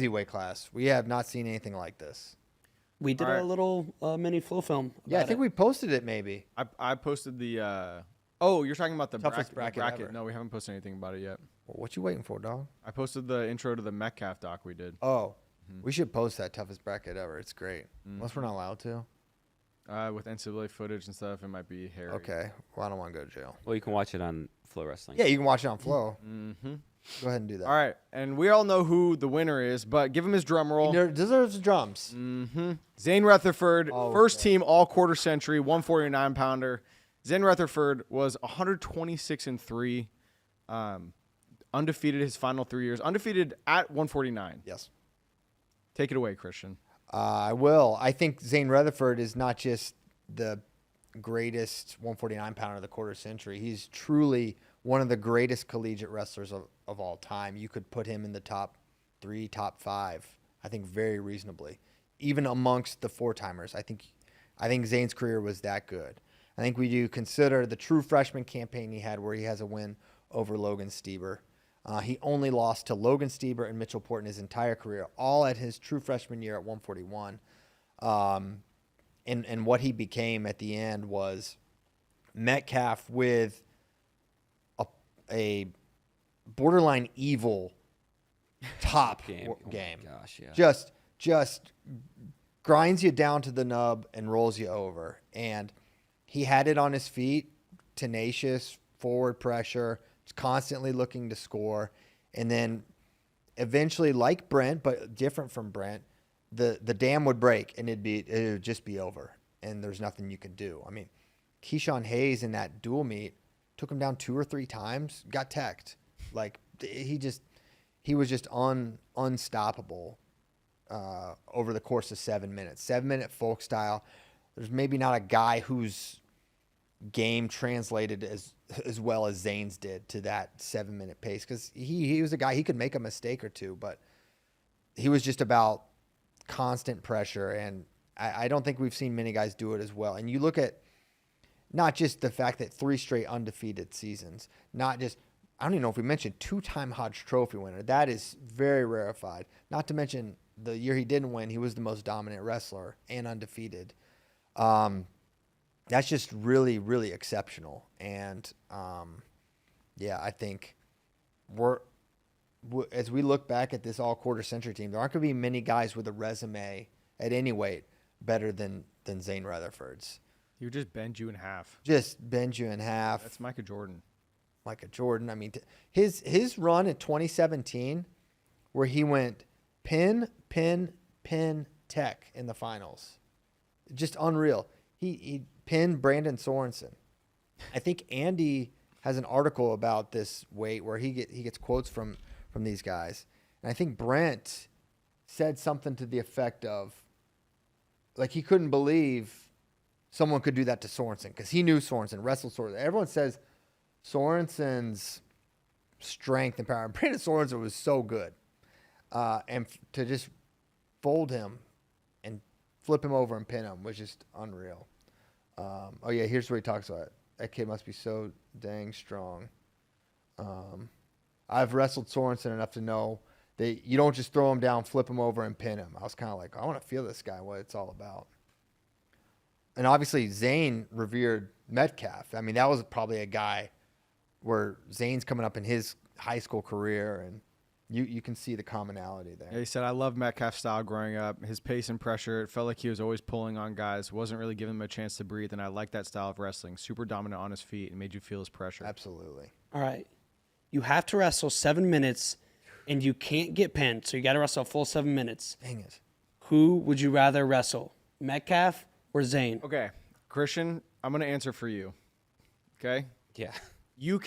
weight class. We have not seen anything like this. We did a little mini flow film. Yeah, I think we posted it maybe. I posted the. You're talking about the Toughest bracket ever. No, we haven't posted anything about it yet. Well, what you waiting for, dog? I posted the intro to the Metcalf doc we did. Oh, we should post that toughest bracket ever. It's great. Unless we're not allowed to. With NCAA footage and stuff, it might be hairy. Okay. Well, I don't want to go to jail. Well, you can watch it on FloWrestling. Yeah, you can watch it on Flow. Mm-hmm. Go ahead and do that. All right, and we all know who the winner is, but give him his drum roll. He deserves drums. Mm-hmm. Zane Retherford, first team all quarter century, 149 pounder. Zane Retherford was 126-3, undefeated his final 3 years, undefeated at 149. Yes. Take it away, Christian. I will. I think Zane Retherford is not just the greatest 149 pounder of the quarter century. He's truly one of the greatest collegiate wrestlers of all time. You could put him in the top 3, top 5, I think very reasonably. Even amongst the 4-timers, I think Zane's career was that good. I think we do consider the true freshman campaign he had where he has a win over Logan Stieber. He only lost to Logan Stieber and Mitchell Port in his entire career, all at his true freshman year at 141. And what he became at the end was Metcalf with a borderline evil top game. Gosh, yeah. Just grinds you down to the nub and rolls you over. And he had it on his feet, tenacious, forward pressure, constantly looking to score. And then eventually, like Brent, but different from Brent, the dam would break and it would just be over. And there's nothing you could do. I mean, Keyshawn Hayes in that dual meet took him down 2 or 3 times, got teched. Like he was just unstoppable over the course of 7 minutes. 7-minute folk style. There's maybe not a guy whose game translated as well as Zane's did to that 7-minute pace, because he was a guy, he could make a mistake or two, but he was just about constant pressure, and I don't think we've seen many guys do it as well. And you look at not just the fact that 3 straight undefeated seasons, not just, I don't even know if we mentioned 2-time Hodge Trophy winner. That is very rarefied. Not to mention the year he didn't win, he was the most dominant wrestler and undefeated. That's just really, really exceptional. And, I think as we look back at this all quarter century team, there aren't going to be many guys with a resume at any weight better than Zane Retherford's. He would just bend you in half. Just bend you in half. That's Micah Jordan. Micah Jordan. I mean, his run in 2017 where he went pin, tech in the finals. Just unreal. He pinned Brandon Sorensen. I think Andy has an article about this weight where he gets quotes from these guys. And I think Brent said something to the effect of, like, he couldn't believe someone could do that to Sorensen because he knew Sorensen, wrestled Sorensen. Everyone says Sorensen's strength and power. Brandon Sorensen was so good. And to just fold him and flip him over and pin him was just unreal. Oh, yeah, here's what he talks about. That kid must be so dang strong. I've wrestled Sorensen enough to know that you don't just throw him down, flip him over, and pin him. I was kind of like, I want to feel this guy, what it's all about. And obviously, Zane revered Metcalf. I mean, that was probably a guy where Zane's coming up in his high school career, and you can see the commonality there. Yeah, he said, I loved Metcalf's style growing up. His pace and pressure, it felt like he was always pulling on guys, wasn't really giving them a chance to breathe, and I liked that style of wrestling. Super dominant on his feet and made you feel his pressure. Absolutely. All right. You have to wrestle 7 minutes, and you can't get pinned, so you got to wrestle a full 7 minutes. Dang it. Who would you rather wrestle, Metcalf or Zane? Okay, Christian, I'm going to answer for you. Okay? Yeah. You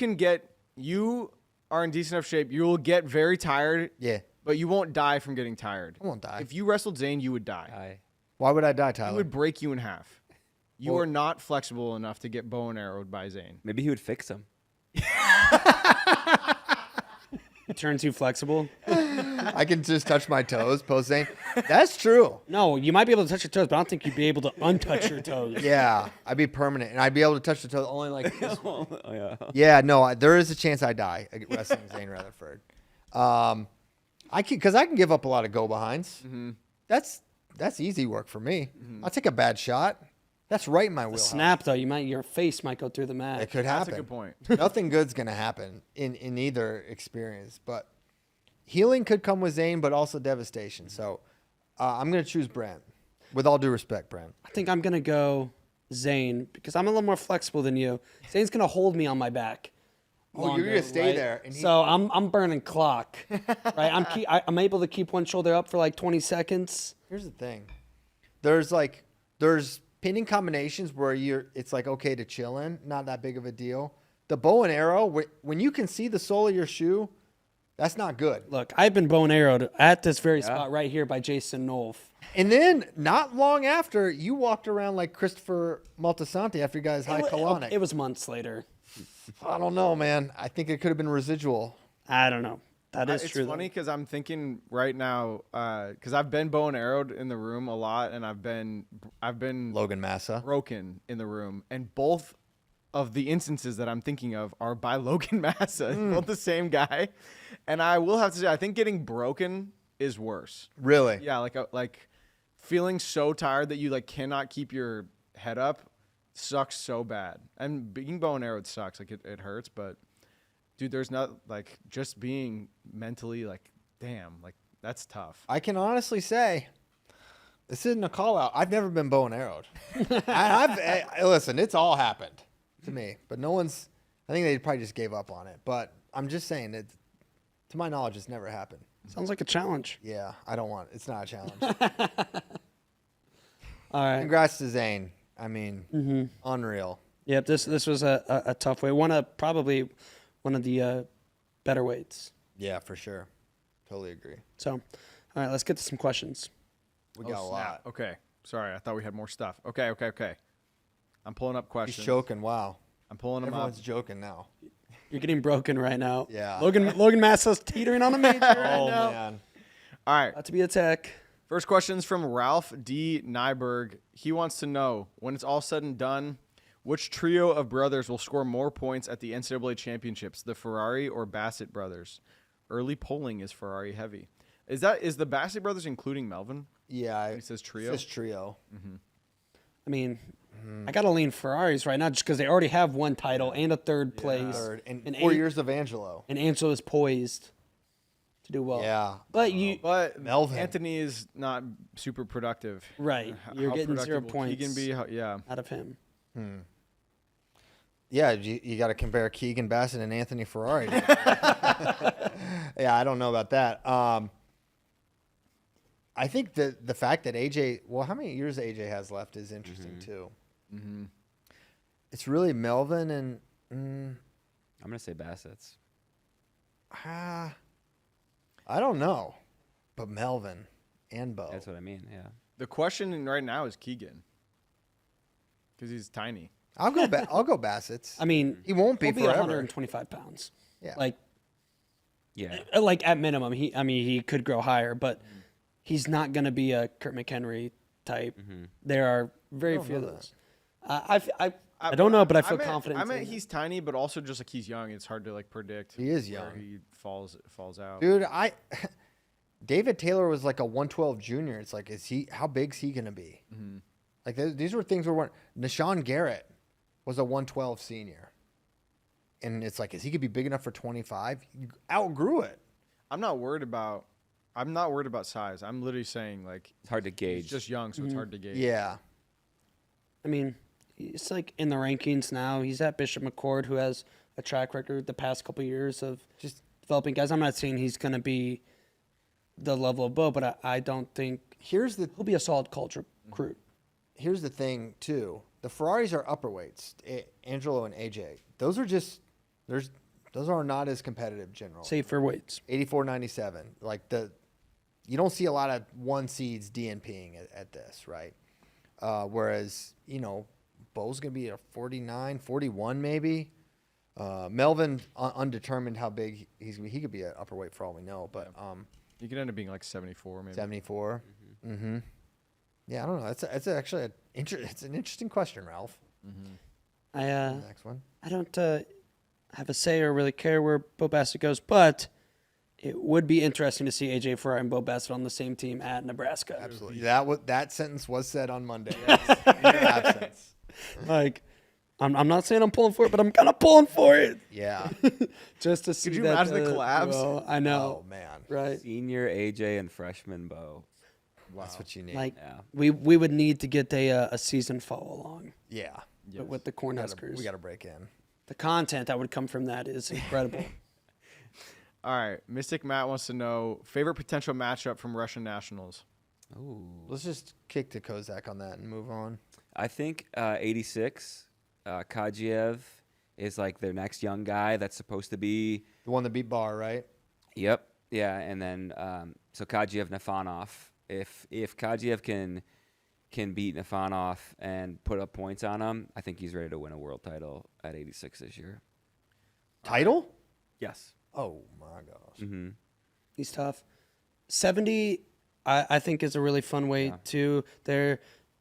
are in decent enough shape. You will get very tired. Yeah. But you won't die from getting tired. I won't die. If you wrestled Zane, you would die. Why would I die, He Tyler? would break you in half. You Well- are not flexible enough to get bow and arrowed by Zane. Maybe he would fix him. It turns you flexible? I can just touch my toes post Zane. That's true. No, you might be able to touch your toes, but I don't think you'd be able to untouch your toes. Yeah, I'd be permanent, and I'd be able to touch the toes only like this. Oh, yeah. Yeah, no, there is a chance I die wrestling Zane Retherford. I can give up a lot of go behinds. Mm-hmm. That's easy work for me. I'll take a bad shot. That's right in my wheelhouse. Snap, though, your face might go through the mat. It could That's happen. a good point. Nothing good's gonna happen in either experience, but healing could come with Zane, but also devastation. So I'm gonna choose Brent. With all due respect, Brent. I think I'm going to go Zane because I'm a little more flexible than you. Zane's going to hold me on my back. Oh, you're gonna stay right? there. And So I'm burning clock, right? I'm able to keep one shoulder up for like 20 seconds. Here's the thing. There's pinning combinations where it's like okay to chill in, not that big of a deal. The bow and arrow, when you can see the sole of your shoe, that's not good. Look, I've been bow and arrowed at this very spot right here by Jason Nolf. And then not long after, you walked around like Christopher Maltasanti after you got his high colonic. It was months later. I don't know, man. I think it could have been residual. I don't know. That is It's true. funny because I'm thinking right now because I've been bow and arrowed in the room a lot, and I've been Logan Massa. broken in the room, and both of the instances that I'm thinking of are by Logan Massa, both the same guy. And I will have to say, I think getting broken is worse. Really? Yeah, like feeling so tired that you like cannot keep your head up sucks so bad. And being bow and arrowed sucks. Like it hurts, but dude, there's not like just being mentally like, damn, like that's tough. I can honestly say, this isn't a call out. I've never been bow and arrowed. Listen, it's all happened to me, but no one's. I think they probably just gave up on it. But I'm just saying that, to my knowledge, it's never happened. Sounds like a challenge. Yeah, I don't want. It's not a challenge. All right. Congrats to Zane. I mean, unreal. Yep. This was a tough way. Probably one of the better weights. Yeah, for sure. Totally agree. So, all right, let's get to some questions. We got a lot. Okay. Sorry, I thought we had more stuff. Okay. I'm pulling up questions. He's joking. Wow. I'm pulling them up. Everyone's joking now. You're getting broken right now. Yeah. Logan Massa's teetering on a major right Oh now. man. All right. About to be a tech. First question's from Ralph D. Nyberg. He wants to know, when it's all said and done, which trio of brothers will score more points at the NCAA championships, the Ferrari or Bassett brothers? Early polling is Ferrari heavy. Is the Bassett brothers including Melvin? Yeah. It says trio. It says trio. I mean, I got to lean Ferraris right now just because they already have one title and a third place. Third. And And 4 eight- years of Angelo. And Angelo is poised to do well. Yeah. But you But Melvin. Anthony is not super productive. right, you're How getting 0 productive will points Keegan be? Yeah. out of him. Yeah, you got to compare Keegan Bassett and Anthony Ferrari. Yeah, I don't know about that. I think the fact that AJ, well, how many years AJ has left is interesting too. Mm-hmm. It's really Melvin and I'm gonna say Bassett's. I don't know, but Melvin and Bo. That's what I mean. Yeah. The question right now is Keegan, because he's tiny. I'll go Bassett's. I mean, he won't be he'll be forever. 125 pounds. Yeah. Yeah. Like at minimum, he could grow higher, but he's not going to be a Kurt McHenry type. There are very few of know those. I don't know, but I feel meant, confident. I meant in it. he's tiny, but also just like he's young. It's hard to like predict. He is where young. He falls out. Dude, David Taylor was like a 112 junior. It's like, how big's he gonna be? Like these were things where Nashawn Garrett was a 112 senior, and it's like, is he gonna be big enough for 25? You outgrew it. I'm not worried about size. I'm literally saying like It's hard to gauge. he's just young, so it's hard to gauge. Yeah, I mean, he's like in the rankings now. He's at Bishop McCord, who has a track record the past couple years of just developing guys. I'm not saying he's going to be the level of Bo, but I don't think he'll be a solid culture recruit. here's the thing too. The Ferraris are upperweights. Angelo and AJ. Those are not as competitive generally. Safer weights. 84.97. Like you don't see a lot of 1 seeds DNPing at this, right? Whereas, Bo's going to be a 49, 41 maybe. Melvin, undetermined how big he's going to be. He could be an upper weight for all we know, but He could end up being like 74, maybe. 74. Mm-hmm. Yeah, I don't know. It's actually it's an interesting question, Ralph. Next one. I don't have a say or really care where Bo Bassett goes, but it would be interesting to see AJ Ferrari and Bo Bassett on the same team at Nebraska. Absolutely. That sentence was said on Monday. Yes. In your absence. Like, I'm not saying I'm pulling for it, but I'm kind of pulling for it Yeah. just to see. Could you that, imagine the collabs? duo. I know, Oh man. right? Senior AJ and freshman Bo. Wow. That's what you need. Like, Yeah. we would need to get a season follow along yeah. with the Cornhuskers. We got to break in. The content that would come from that is incredible. All right. Mystic Matt wants to know favorite potential matchup from Russian Nationals. Ooh. Let's just kick to Kozak on that and move on. I think 86, Kadziev is like their next young guy that's supposed to be. The one that beat Barr, right? Yep. Yeah, and then so Kadziev Nafanov. If Kadziev can beat Nafanov and put up points on him, I think he's ready to win a world title at 86 this year. Title? Yes. Oh my gosh. Mm-hmm. He's tough. 70, I think, is a really fun way to.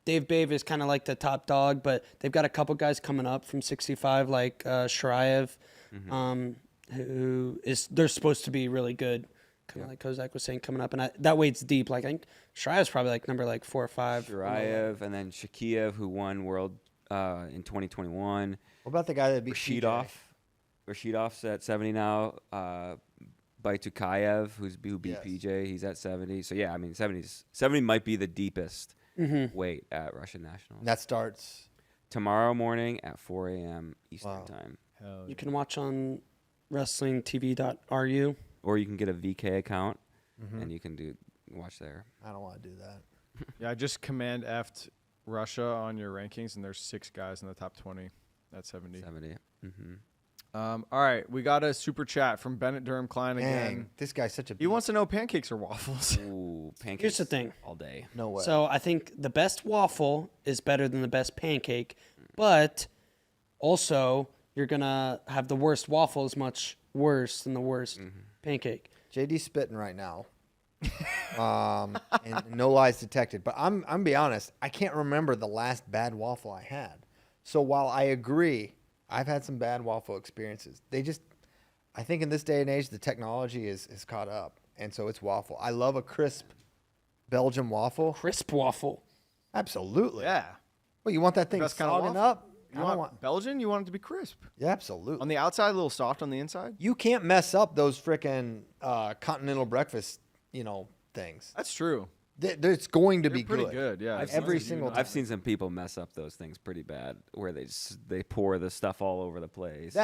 Dave Bave is kind of like the top dog, but they've got a couple guys coming up from 65, like Sharayev, they're supposed to be really good. Kind of like Kozak was saying, coming up, and that weight's deep. Like I think Shirayev's probably like number 4 or 5. Sharayev, and then Shakiev, who won world in 2021. What about the guy that beat Rashidov. PJ? Rashidov's at 70 now. Baitukayev, who beat Yes. PJ, he's at 70. So yeah, I mean 70 might be the deepest weight at Russian Nationals. And that starts. Tomorrow morning at 4 a.m. Eastern Wow. time. Hell You can watch on wrestlingtv.ru. Or you can get a VK account and you can watch there. I don't want to do that. Yeah, I just command F'd Russia on your rankings, and there's 6 guys in the top 20 at 70. 70. Mm-hmm. All right, we got a super chat from Bennett Durham Klein again. Dang, this guy's such a. He wants to know pancakes or waffles. Ooh, pancakes. Here's the thing. All day. No way. So I think the best waffle is better than the best pancake, but also you're going to have the worst waffle is much worse than the worst pancake. JD's spitting right now. And no lies detected. But I'm gonna be honest, I can't remember the last bad waffle I had. So while I agree, I've had some bad waffle experiences. I think in this day and age, the technology is caught up. And so it's waffle. I love a crisp Belgian waffle. Crisp waffle. Absolutely. Yeah. Well, you want that thing Best kind of sogging waffle. up? You want Belgian? You want it to be crisp. Yeah, absolutely. On the outside, a little soft on the inside? You can't mess up those frickin' continental breakfast, things. That's true. It's going to They're be pretty good, yeah. Every single time. I've seen some people mess up those things pretty bad, where they pour the stuff all over the place.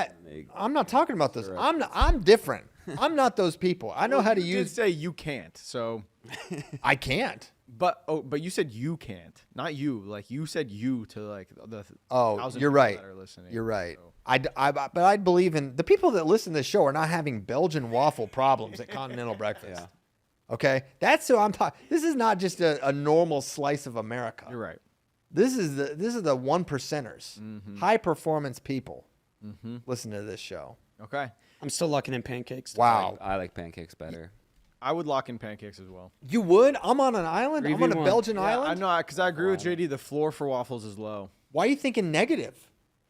I'm not talking about those. I'm different. I'm not those people. I know how to You use. did say you can't, so. I can't. But you said you can't, not you. Like you said you to like the. Oh, 1,000 you're people right. that are listening, You're right. so. But I believe in the people that listen to the show are not having Belgian waffle problems at continental breakfast. Yeah. Okay, that's who I'm talking. This is not just a normal slice of America. You're right. This is the 1%ers, high performance people. Listen to this show. Okay. I'm still locking in pancakes. Wow, I like pancakes better. I would lock in pancakes as well. you would? I'm on an island. I'm on a 3v1. Belgian I island. know, because I agree with JD. The floor for waffles is low. Why are you thinking negative?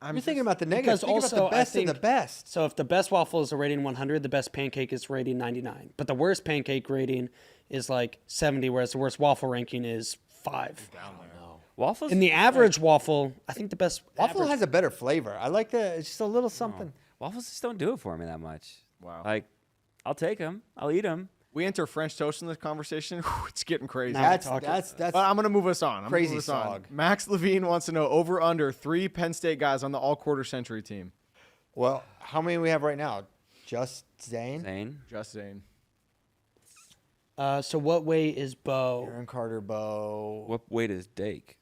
You're thinking about the negative. Because Think about the also, I best of the think- best. So if the best waffle is a rating 100, the best pancake is rating 99. But the worst pancake rating is like 70, whereas the worst waffle ranking is 5. Waffles? In the average waffle, I think the best Waffle average- has a better flavor. I like it's just a little something. Waffles just don't do it for me that much. Wow. Like, I'll take them. I'll eat them. We enter French toast in this conversation. It's getting crazy. Now- That's But I'm gonna move us on. Crazy sog. Max Levine wants to know over under 3 Penn State guys on the all quarter century team. well. How many we have right now? Just Zane, Zane? Just Zane. So what way is Bo? Aaron Carter, Bo. What weight is Dake?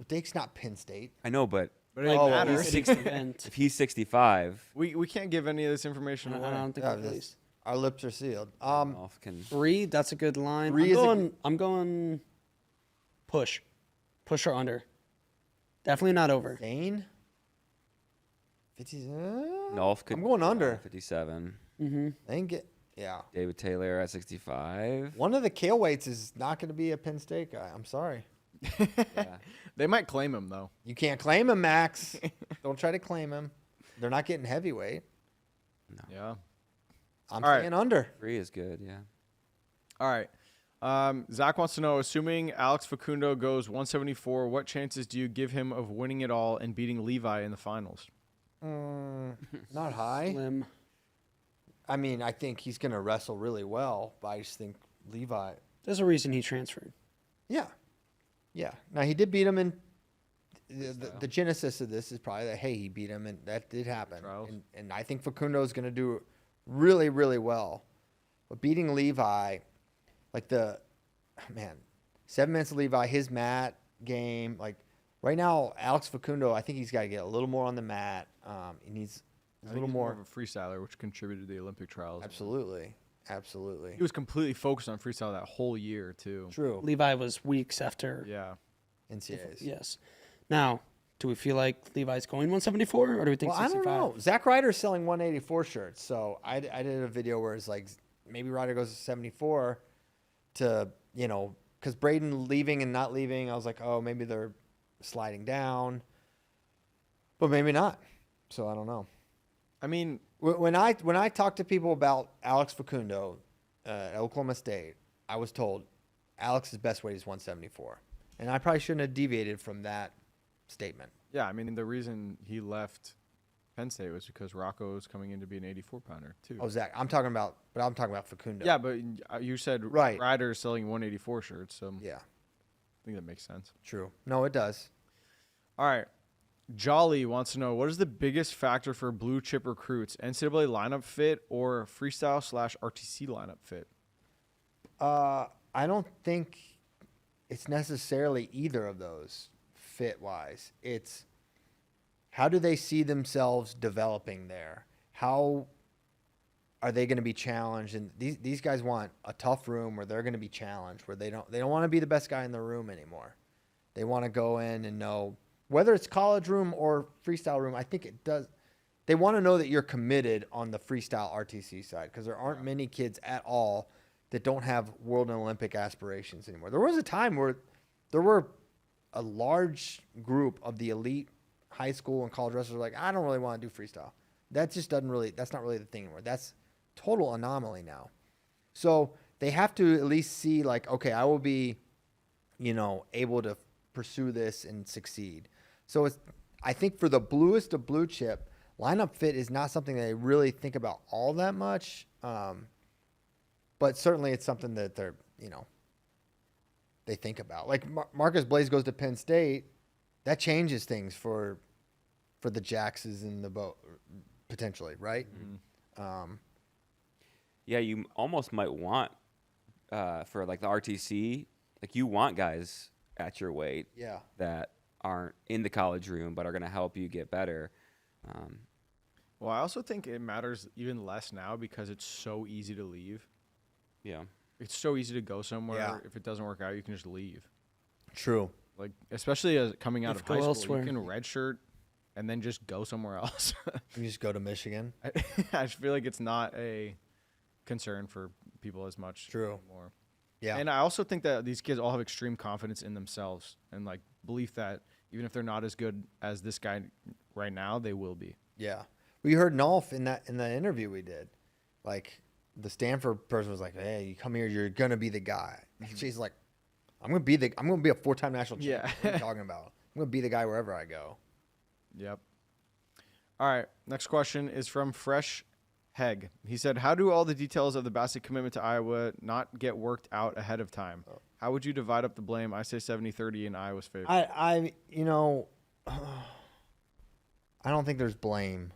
Dake's not Penn State. I know, but But it Like, ain't well, matter. he's 60 event. if he's 65, We can't give any of this information I away. don't think Yeah, we released. our lips are sealed. Golf can. 3, that's a good line. 3 is I'm going push. Push or under. Definitely not over. Zane. 50. Nolf could. I'm going under. 57. They can get. Yeah. David Taylor at 65. One of the Kale weights is not going to be a Penn State guy. I'm sorry. Yeah. They might claim him though. You can't claim him, Max. Don't try to claim him. They're not getting heavyweight. Yeah. I'm All right. saying under. 3 is good, yeah. All right. Zach wants to know, assuming Alex Facundo goes 174, what chances do you give him of winning it all and beating Levi in the finals? Not high. Slim. I mean, I think he's going to wrestle really well, but I just think Levi. There's a reason he transferred. Yeah. Yeah. Now, he did beat him in. The genesis of this is probably that, hey, he beat him, and that did happen. Trials. And I think Facundo is going to do really, really well. But beating Levi, like 7 minutes of Levi, his mat game, like right now, Alex Facundo, I think he's got to get a little more on the mat. He needs a little more. of a freestyler, which contributed to the Olympic trials. Absolutely. Absolutely. He was completely focused on freestyle that whole year too. True. Levi was weeks after. Yeah. NCAAs. Yes. Now, do we feel like Levi's going 174, or do we think Well, I 65? don't know. Zach Ryder's selling 184 shirts. So I did a video where it's like maybe Ryder goes to 74 to, because Braden leaving and not leaving, I was like, oh, maybe they're sliding down. But maybe not. So I don't know. I mean, When I talk to people about Alex Facundo at Oklahoma State, I was told Alex's best weight is 174. And I probably shouldn't have deviated from that statement. yeah, I mean the reason he left Penn State was because Rocco was coming in to be an 84-pounder too. Oh, Zach, I'm talking about Facundo. Yeah, but you said Right. Ryder's selling 184 shirts, so Yeah, I think that makes sense. true. No, it does. All right. Jolly wants to know, what is the biggest factor for blue chip recruits, NCAA lineup fit or freestyle/RTC lineup fit? I don't think it's necessarily either of those fit-wise. It's how do they see themselves developing there? How are they going to be challenged? And these guys want a tough room where they're going to be challenged, where they don't want to be the best guy in the room anymore. They want to go in and know whether it's college room or freestyle room. I think it does. They want to know that you're committed on the freestyle RTC side because there aren't many kids at all that don't have world and Olympic aspirations anymore. There was a time where there were a large group of the elite high school and college wrestlers like, I don't really want to do freestyle. That's not really the thing anymore. That's total anomaly now. So they have to at least see like, okay, I will be, able to pursue this and succeed. So I think for the bluest of blue chip, lineup fit is not something they really think about all that much. But certainly it's something that they're, they think about. Like Marcus Blaze goes to Penn State, that changes things for the Jaxes in the boat potentially, right? Mm-hmm. Yeah, you almost might want for like the RTC, like you want guys at your weight that aren't in the college room but are going to help you get better. Well, I also think it matters even less now because it's so easy to leave. Yeah. It's so easy to go somewhere. Yeah. If it doesn't work out, you can just leave. True. Like, especially as coming out of Go high school, elsewhere. you can redshirt and then just go somewhere else. You just go to Michigan. I just feel like it's not a concern for people as much anymore. Yeah. And I also think that these kids all have extreme confidence in themselves and like belief that even if they're not as good as this guy right now, they will be. Yeah. We heard Nolf in the interview we did. Like the Stanford person was like, "Hey, you come here, you're gonna be the guy." She's like, I'm gonna be a 4-time national champion. Yeah. What are you talking about? I'm gonna be the guy wherever I go. Yep. All right. Next question is from Fresh Heg. He said, "How do all the details of the Bassett commitment to Iowa not get worked out ahead of time? How would you divide up the blame? I say 70-30 in Iowa's favor." I don't think there's blame.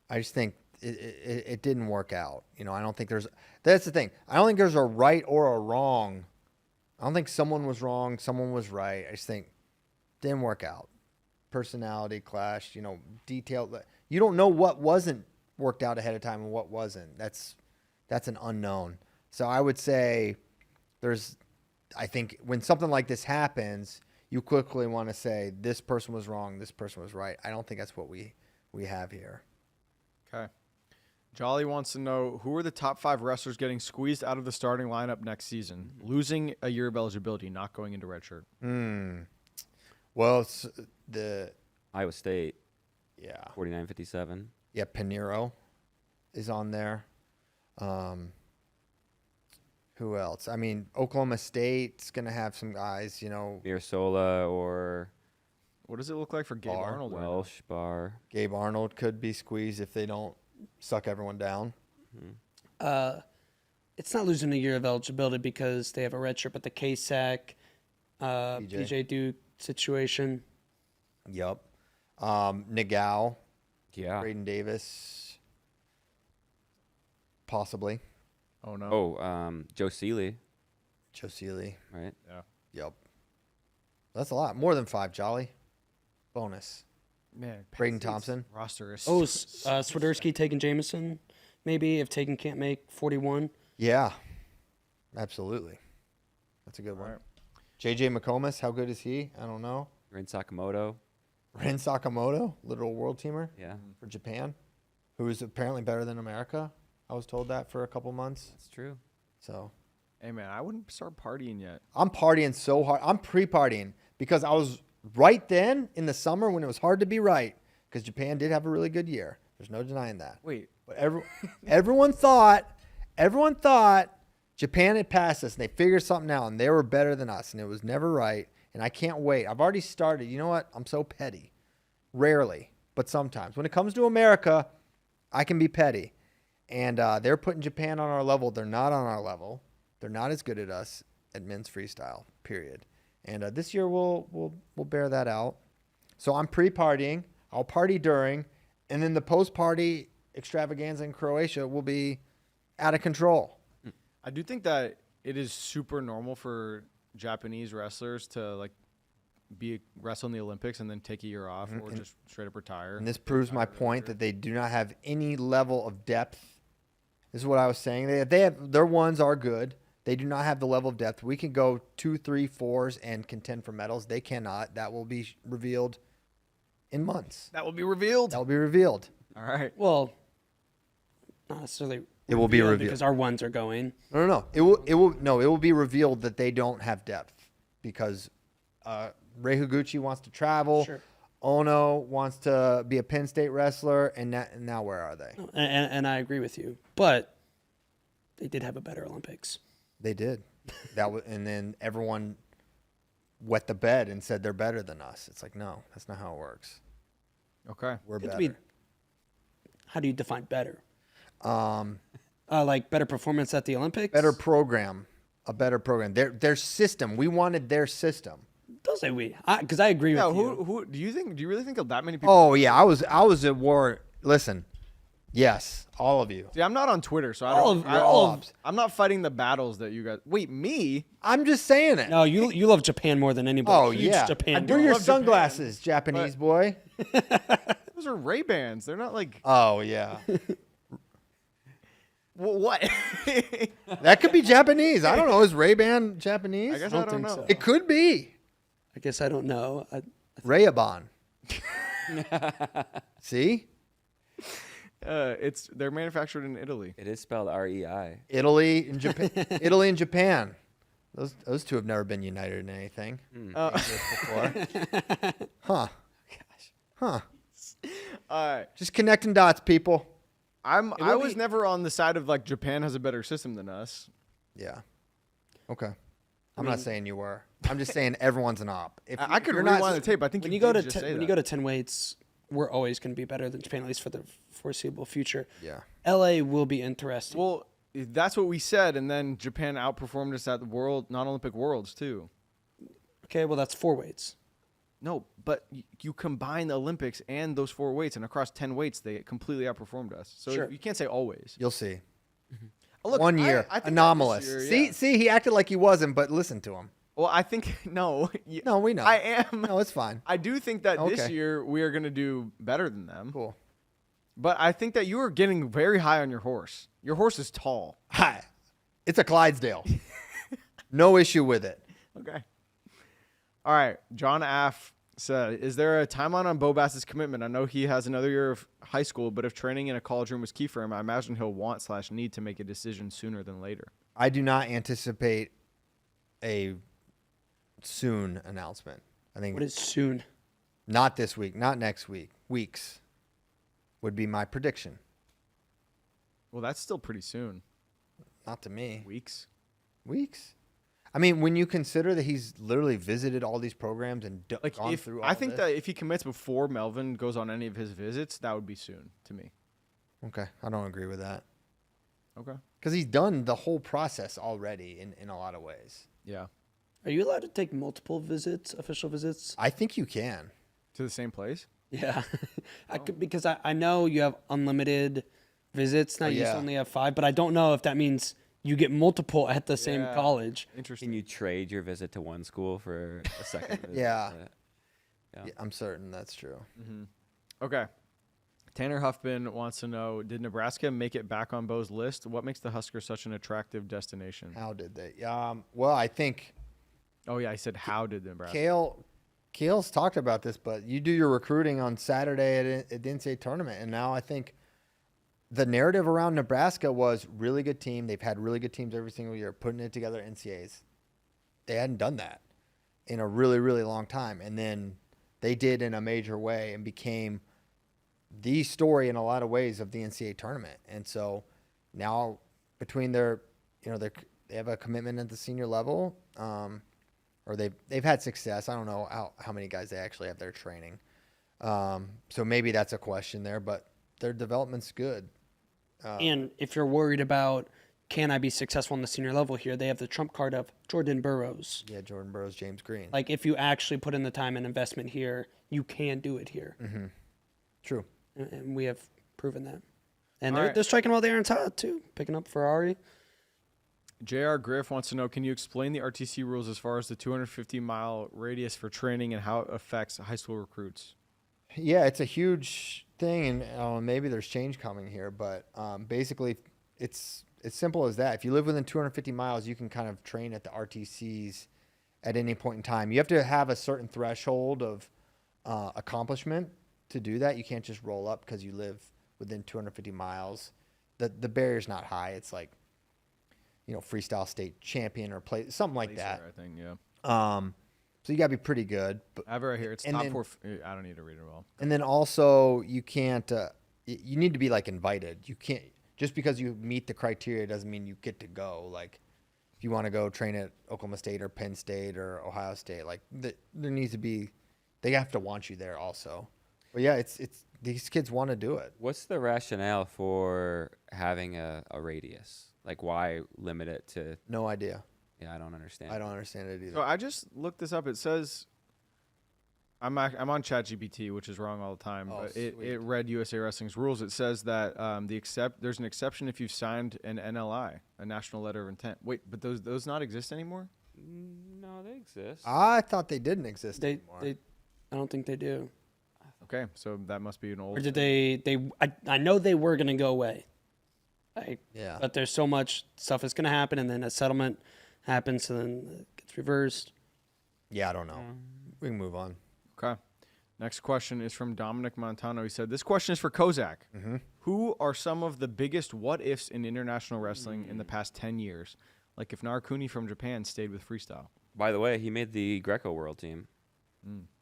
I just think it didn't work out. I don't think that's the thing. I don't think there's a right or a wrong. I don't think someone was wrong, someone was right. I just think it didn't work out. Personality clash, detailed. You don't know what wasn't worked out ahead of time and what wasn't. That's an unknown. So I would say I think when something like this happens, you quickly want to say this person was wrong, this person was right. I don't think that's what we have here. Okay. Jolly wants to know, who are the top 5 wrestlers getting squeezed out of the starting lineup next season, losing a year of eligibility, not going into redshirt? Well, it's the Iowa State, 49-57. 49-57. Yeah, Pinheiro is on there. Who else? I mean, Oklahoma State's going to have some guys, Mirasola or What does it look like for Gabe Barr, Arnold? right now? Welsh, Barr. Gabe Arnold could be squeezed if they don't suck everyone down. It's not losing a year of eligibility because they have a red shirt, but the KSAC, PJ. PJ Duke situation. Yep. Nagao, Yeah. Braden Davis, possibly. Oh, no. Oh, Joe Seeley, Joe Seeley. right? Yeah. Yep. That's a lot. More than 5, Jolly. Bonus. Man, Braden Penn State's Thompson. roster is Oh, so Swiderski taking Jameson, maybe, if Taken can't make 41. Yeah. Absolutely. That's a good one. Right. JJ McComas, how good is he? I don't know. Rin Sakamoto. Ren Sakamoto, literal world teamer Yeah, for Japan, who is apparently better than America. I was told that for a couple months. that's true. So Hey, man, I wouldn't start partying yet. I'm partying so hard. I'm pre-partying because I was right then in the summer when it was hard to be right because Japan did have a really good year. There's no denying that. Wait. But everyone thought Japan had passed us and they figured something out and they were better than us and it was never right. And I can't wait. I've already started. You know what? I'm so petty. Rarely, but sometimes. When it comes to America, I can be petty. And they're putting Japan on our level. They're not on our level. They're not as good at us at men's freestyle, period. And this year we'll bear that out. So I'm pre-partying. I'll party during. And then the post-party extravaganza in Croatia will be out of control. I do think that it is super normal for Japanese wrestlers to wrestle in the Olympics and then take a year off or just straight up retire. And this proves my point that they do not have any level of depth. This is what I was saying. They have their ones are good. They do not have the level of depth. We can go 2, 3, 4s and contend for medals. They cannot. That will be revealed in months. That will be revealed. That will be revealed. All right. Well, not necessarily. It will be revealed because our ones are going. No. It will be revealed that they don't have depth because Rei Higuchi wants to travel. Sure. Ono wants to be a Penn State wrestler, and now where are they? And I agree with you, but they did have a better Olympics. They did. And then everyone wet the bed and said they're better than us. It's like, no, that's not how it works. Okay. We're Could better. be. How do you define better? Like better performance at the Olympics. Better program, a better program. Their system. We wanted their system. Don't say we, because I agree Yeah. with you. Who do you think? Do you really think that many people? Oh yeah, I was at war. Listen, yes, all of you. See, I'm not on Twitter, so I All don't. of- I, all of- I'm not fighting the battles that you guys. Wait, me? I'm just saying it. No, you love Japan more than anybody. Oh Huge yeah, Japan. Wear do your love Japan, sunglasses, Japanese boy. Those are Ray-Bans. They're not like. Oh yeah, What? that could be Japanese. I don't know. Is Ray-Ban Japanese? I guess I I don't don't think know. so. It could be I guess I don't know. Ray-Ban. See, They're manufactured in Italy. It is spelled REI. Italy and Japan. Italy and Japan. Those two have never been united in anything. Before. Huh. Huh. All right. Just connecting dots, people. I will was be- never on the side of like Japan has a better system than us. Yeah. Okay. I'm not saying you were. I'm just saying everyone's an op. If I could you're rewind not, the tape. I think When you you go did to just 10, say when that. you go to 10 weights, we're always going to be better than Japan, at least for the foreseeable future. Yeah. LA will be interesting. Well, that's what we said, and then Japan outperformed us at the non-Olympic Worlds too. Okay, well that's 4 weights. No, but you combine the Olympics and those 4 weights, and across 10 weights, they completely outperformed us. So Sure. you can't say always. You'll see. Look, One year. I think that Anomalous. this year, yeah. See, he acted like he wasn't, but listen to him. Well, I think no. No, we know. I am. No, it's fine. I do think that this Okay. year we are going to do better than them. Cool. But I think that you are getting very high on your horse. Your horse is tall. Hi. It's a Clydesdale. No issue with it. Okay. All right. John Aff said, is there a timeline on Bo Bass's commitment? I know he has another year of high school, but if training in a college room was key for him, I imagine he'll want/need to make a decision sooner than later. I do not anticipate a soon announcement. I think What is soon? not this week, not next week. Weeks would be my prediction. Well, that's still pretty soon. Not to me. Weeks. Weeks? I mean, when you consider that he's literally visited all these programs and Like gone if through all I think this. that if he commits before Melvin goes on any of his visits, that would be soon to me. Okay, I don't agree with that. Okay. Because he's done the whole process already in a lot of ways. Yeah. Are you allowed to take multiple visits, official visits? I think you can. To the same place? Yeah, because I know you have unlimited visits now. You used to yeah. only have 5, but I don't know if that means you get multiple at the same Yeah. college. Interesting. Can you trade your visit to one school for a second visit? Yeah. Yeah. Yeah, I'm certain that's true. Okay. Tanner Huffman wants to know, did Nebraska make it back on Bo's list? What makes the Huskers such an attractive destination? How did they? Well, I think Oh, yeah, I said how did Nebraska? Kale's talked about this, but you do your recruiting on Saturday at the NCAA tournament, and now I think the narrative around Nebraska was really good team. They've had really good teams every single year, putting it together at NCAAs. They hadn't done that in a really, really long time, and then they did in a major way and became the story in a lot of ways of the NCAA tournament. And so now between they have a commitment at the senior level, or they've had success. I don't know how many guys they actually have there training. So maybe that's a question there, but their development's good. And if you're worried about can I be successful on the senior level here, they have the trump card of Jordan Burroughs. Yeah, Jordan Burroughs, James Green. Like if you actually put in the time and investment here, you can do it here. True. And we have proven that. And All they're, right. they're striking while they're in top too, picking up Ferrari. J.R. Griff wants to know, can you explain the RTC rules as far as the 250-mile radius for training and how it affects high school recruits? Yeah, it's a huge thing, and maybe there's change coming here, but basically it's simple as that. If you live within 250 miles, you can kind of train at the RTCs at any point in time. You have to have a certain threshold of accomplishment to do that. You can't just roll up because you live within 250 miles. The barrier's not high. It's like, freestyle state champion or play something like that. I think, yeah. So you got to be pretty good. But, I have it right here. It's And top then- 4. I don't need to read it all. and then also you can't. You need to be like invited. You can't just because you meet the criteria doesn't mean you get to go. Like if you want to go train at Oklahoma State or Penn State or Ohio State, like there needs to be. They have to want you there also. But yeah, it's these kids want to do it. What's the rationale for having a radius? Like, why limit it to? No idea. Yeah, I don't understand. I don't understand it either. So I just looked this up. It says I'm on ChatGPT, which is wrong all the time. Oh, But sweet. it read USA Wrestling's rules. It says that there's an exception if you've signed an NLI, a National Letter of Intent. Wait, but those not exist anymore? No, they exist. I thought they didn't exist anymore. I don't think they do. Okay, so that must be an old. Or did they? I know they were gonna go away. Yeah. But there's so much stuff that's gonna happen, and then a settlement happens, and then it gets reversed. Yeah, I don't know. We can move on. Okay. Next question is from Dominic Montano. He said, "This question is for Kozak. Who are some of the biggest what ifs in international wrestling in the past 10 years? Like if Narakuni from Japan stayed with freestyle." By the way, he made the Greco World Team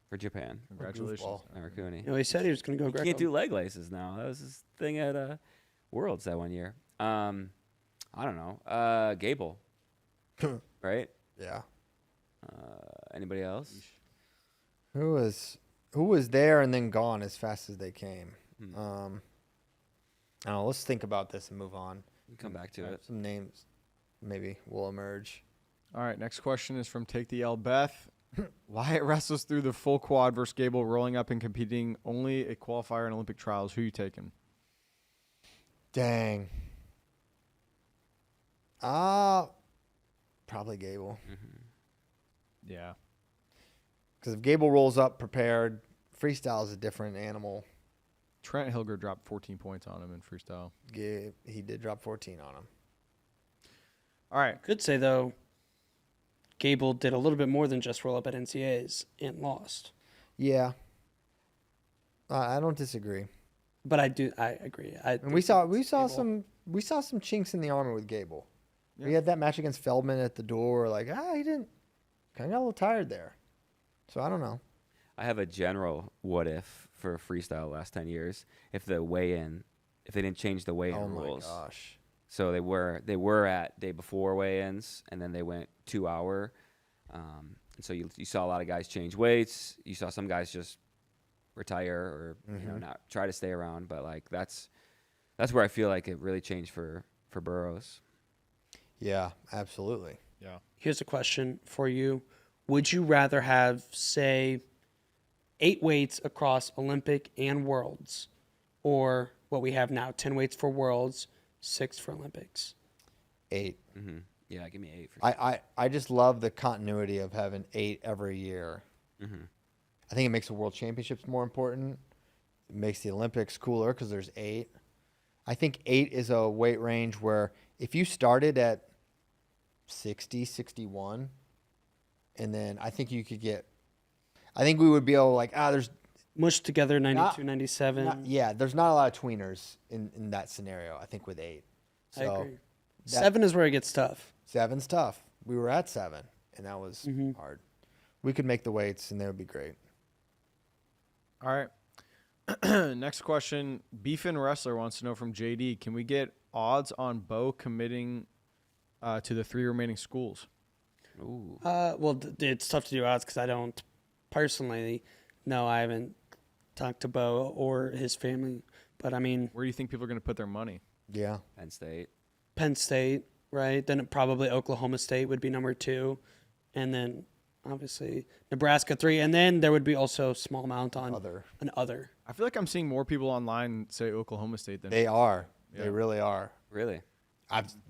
for Japan. Congratulations. Goofball. Narakuni. You know, he said he was gonna go He Greco. can't do leg laces now. That was his thing at Worlds that one year. I don't know. Gable, right? Yeah. Anybody else? Who was there and then gone as fast as they came? I don't know. Let's think about this and move on. Come back to it. Some names maybe will emerge. All right, next question is from Take the L Beth. Wyatt wrestles through the full quad versus Gable, rolling up and competing only a qualifier in Olympic trials. Who you taking? Dang. Probably Gable. Yeah. Because if Gable rolls up prepared, freestyle is a different animal. Trent Hilger dropped 14 points on him in freestyle. He did drop 14 on him. All right. Could say though, Gable did a little bit more than just roll up at NCAs and lost. Yeah. I don't disagree. But I agree. And we saw Gable. some chinks in the armor with Gable. Yeah. We had that match against Feldman at the door. Like, he didn't. Kind of got a little tired there. So I don't know. I have a general what if for freestyle the last 10 years. If the weigh-in, if they didn't change the weigh-in Oh rules. my gosh. So they were at day before weigh-ins, and then they went 2 hour. And so you saw a lot of guys change weights. You saw some guys just retire or not try to stay around. But like that's where I feel like it really changed for Burroughs. Yeah, absolutely. Yeah. Here's a question for you. Would you rather have, say, 8 weights across Olympic and Worlds, or what we have now, 10 weights for Worlds, 6 for Olympics? 8. Mm-hmm. Yeah, give me 8 for sure. I just love the continuity of having 8 every year. Mm-hmm. I think it makes the World Championships more important. It makes the Olympics cooler because there's 8. I think 8 is a weight range where if you started at 60, 61, and then I think you could get, I think we would be able there's Mushed together 92, Not- 97. there's not a lot of tweeners in that scenario, I think, with 8. I So agree. 7 is where it gets tough. 7's tough. We were at 7, and that was hard. We could make the weights, and they would be great. All right. Next question. Beefin Wrestler wants to know from JD, can we get odds on Bo committing to the 3 remaining schools? Ooh. Well, it's tough to do odds because I don't personally know. I haven't talked to Bo or his family. But, I mean, Where do you think people are going to put their money? Yeah. Penn State. Penn State, right? Then probably Oklahoma State would be number 2. And then, obviously, Nebraska 3. And then there would be also a small amount on an other. I feel like I'm seeing more people online say Oklahoma State than They are. Yeah. They really are. Really?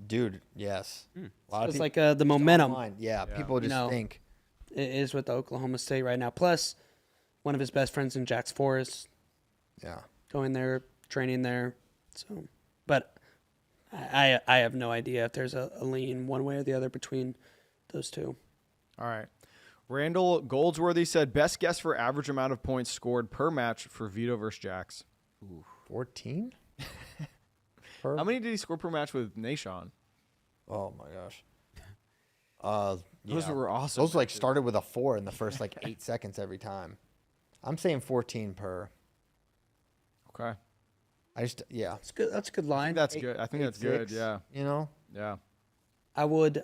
Dude, yes. A lot of It's people like the momentum. online. Yeah, people just think. It is with Oklahoma State right now. Plus, one of his best friends in Jax Forest Yeah. going there, training there. So, but I have no idea if there's a lean one way or the other between those two. All right. Randall Goldsworthy said, best guess for average amount of points scored per match for Vito versus Jax. 14? How many did he score per match with Nashon? Oh, my gosh. Those were awesome. Those started with a 4 in the first 8 seconds every time. I'm saying 14 per. Okay. That's good. That's a good line. That's good. I think that's good. 8-6, Yeah. You know? Yeah. I would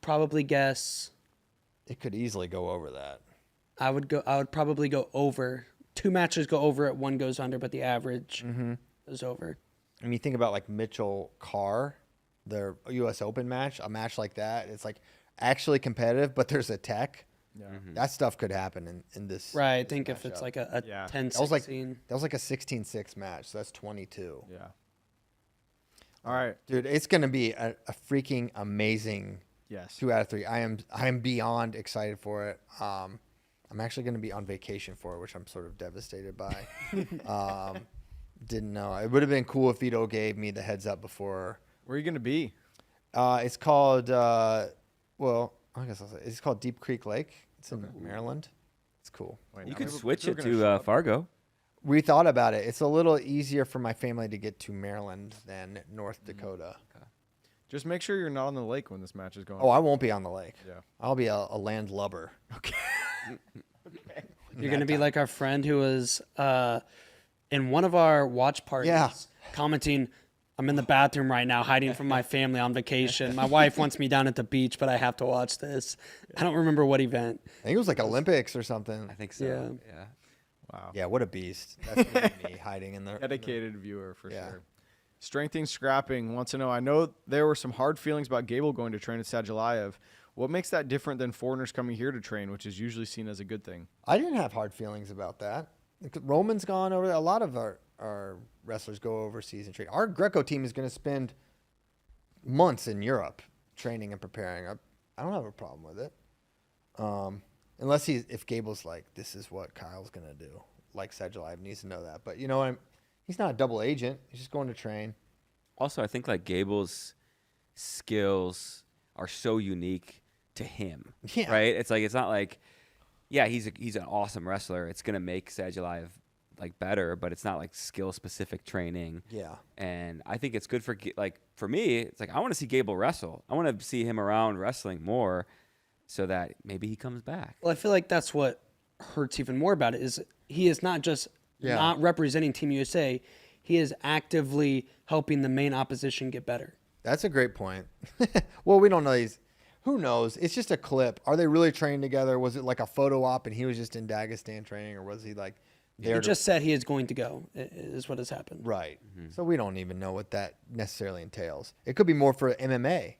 probably guess. It could easily go over that. I would probably go over 2 matches go over it, 1 goes under, but the average goes over. And you think about like Mitchell Carr, their U.S. Open match, a match like that, it's like actually competitive, but there's a tech. Yeah. That stuff could happen in this. Right. I this think if it's matchup. like a Yeah. 10 That was like 16. that was like a 16-6 match. So that's 22. Yeah. All right. Dude, it's gonna be a freaking amazing Yes. 2 out of 3. I am beyond excited for it. I'm actually gonna be on vacation for it, which I'm sort of devastated by. Didn't know. It would have been cool if Vito gave me the heads up before. Where are you gonna be? It's called well, I guess I'll say it's called Deep Creek Lake. It's in Maryland. It's cool. Wait, You now could we were- switch we were it gonna show to up. Fargo. We thought about it. It's a little easier for my family to get to Maryland than North Dakota. Just make sure you're not on the lake when this match is going. Oh, I won't be on the lake. Yeah. I'll be a landlubber. You're going to be like our friend who was in one of our watch parties Yeah. commenting, I'm in the bathroom right now hiding from my family on vacation. My wife wants me down at the beach, but I have to watch this. I don't remember what event. I think it was like Olympics or something. I think so. Yeah. Yeah. Wow. Yeah, what a beast. That's gonna be me hiding in the Dedicated viewer for Yeah. sure. Strengthening Scrapping wants to know, I know there were some hard feelings about Gable going to train at Sadulayev. What makes that different than foreigners coming here to train, which is usually seen as a good thing? I didn't have hard feelings about that. Roman's gone over there. A lot of our wrestlers go overseas and train. Our Greco team is going to spend months in Europe training and preparing. I don't have a problem with it. Unless if Gable's like, this is what Kyle's going to do. Like Sadulayev needs to know that. But you know, he's not a double agent. He's just going to train. Also, I think like Gable's skills are so unique to him. Yeah. Right? It's like, it's not like, yeah, he's an awesome wrestler. It's gonna make Sadulayev like better, but it's not like skill specific training. Yeah. And I think it's good for for me. It's like I want to see Gable wrestle. I want to see him around wrestling more, so that maybe he comes back. Well, I feel like that's what hurts even more about it is he is not just not representing Team USA. He is actively helping the main opposition get better. That's a great point. Well, we don't know these. Who knows? It's just a clip. Are they really training together? Was it like a photo op and he was just in Dagestan training, or was he like there? He just said he is going to go, is what has happened. Right. So we don't even know what that necessarily entails. It could be more for MMA,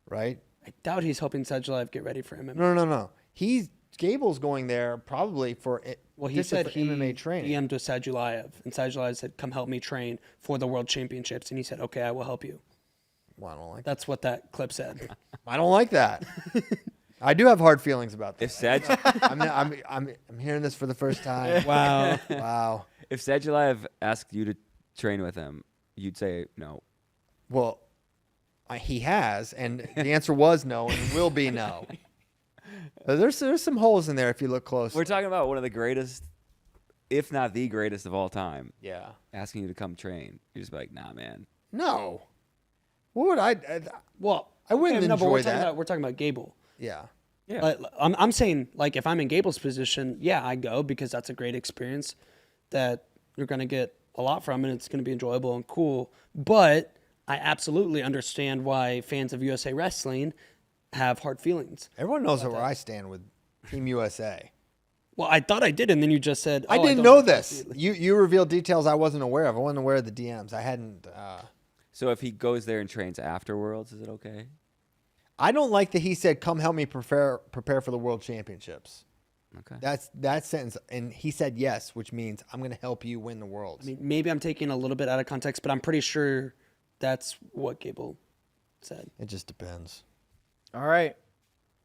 right? I doubt he's helping Sadulayev get ready for MMA. No. Gable's going there probably for it. Well, he just said for he MMA training. DM'd with Sadulayev, and Sadulayev said, come help me train for the World Championships. And he said, okay, I will help you. Well, I don't like. That's what that clip said. I don't like that. I do have hard feelings about If that. Sad, I'm hearing this for the first time. Wow. Wow. if Sadulayev asked you to train with him, you'd say no. Well, he has, and the answer was no, and will be no. There's some holes in there if you look close. We're talking about one of the greatest, if not the greatest of all time. Yeah. Asking you to come train, you're just like, nah, man. No. What would I? Well, I wouldn't but we're enjoy talking that. we're talking about Gable. Yeah. Yeah. Like, I'm saying, like, if I'm in Gable's position, yeah, I go because that's a great experience that you're going to get a lot from, and it's going to be enjoyable and cool. But I absolutely understand why fans of USA Wrestling have hard feelings. Everyone knows where I stand with Team USA. Well, I thought I did, and then you just said, I oh, didn't don't know have hard this. feelings. You revealed details I wasn't aware of. I wasn't aware of the DMs. I hadn't. So if he goes there and trains after Worlds, is it okay? I don't like that he said, "Come help me prepare for the World Championships." Okay. That's that sentence, and he said yes, which means I'm going to help you win the Worlds. I mean, maybe I'm taking a little bit out of context, but I'm pretty sure that's what Gable said. It just depends. All right.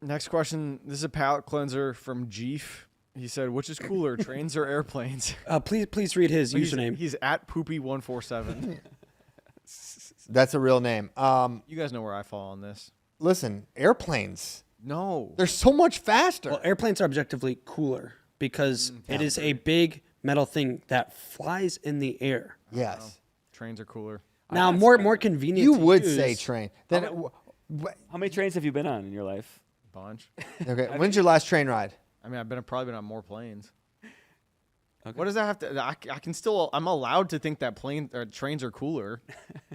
Next question. This is a palate cleanser from Jeef. He said, which is cooler, trains or airplanes? Please read his username. He's at Poopy147. That's a real name. You guys know where I fall on this. Listen, airplanes. No. They're so much faster. Well, airplanes are objectively cooler because it is a big metal thing that flies in the air. Yes. Trains are cooler. Now, more convenient. You to would use. say train. Then How many trains have you been on in your life? Bunch. okay. When's your last train ride? I mean, probably been on more planes. Okay. What does that have to? I can still. I'm allowed to think that trains are cooler.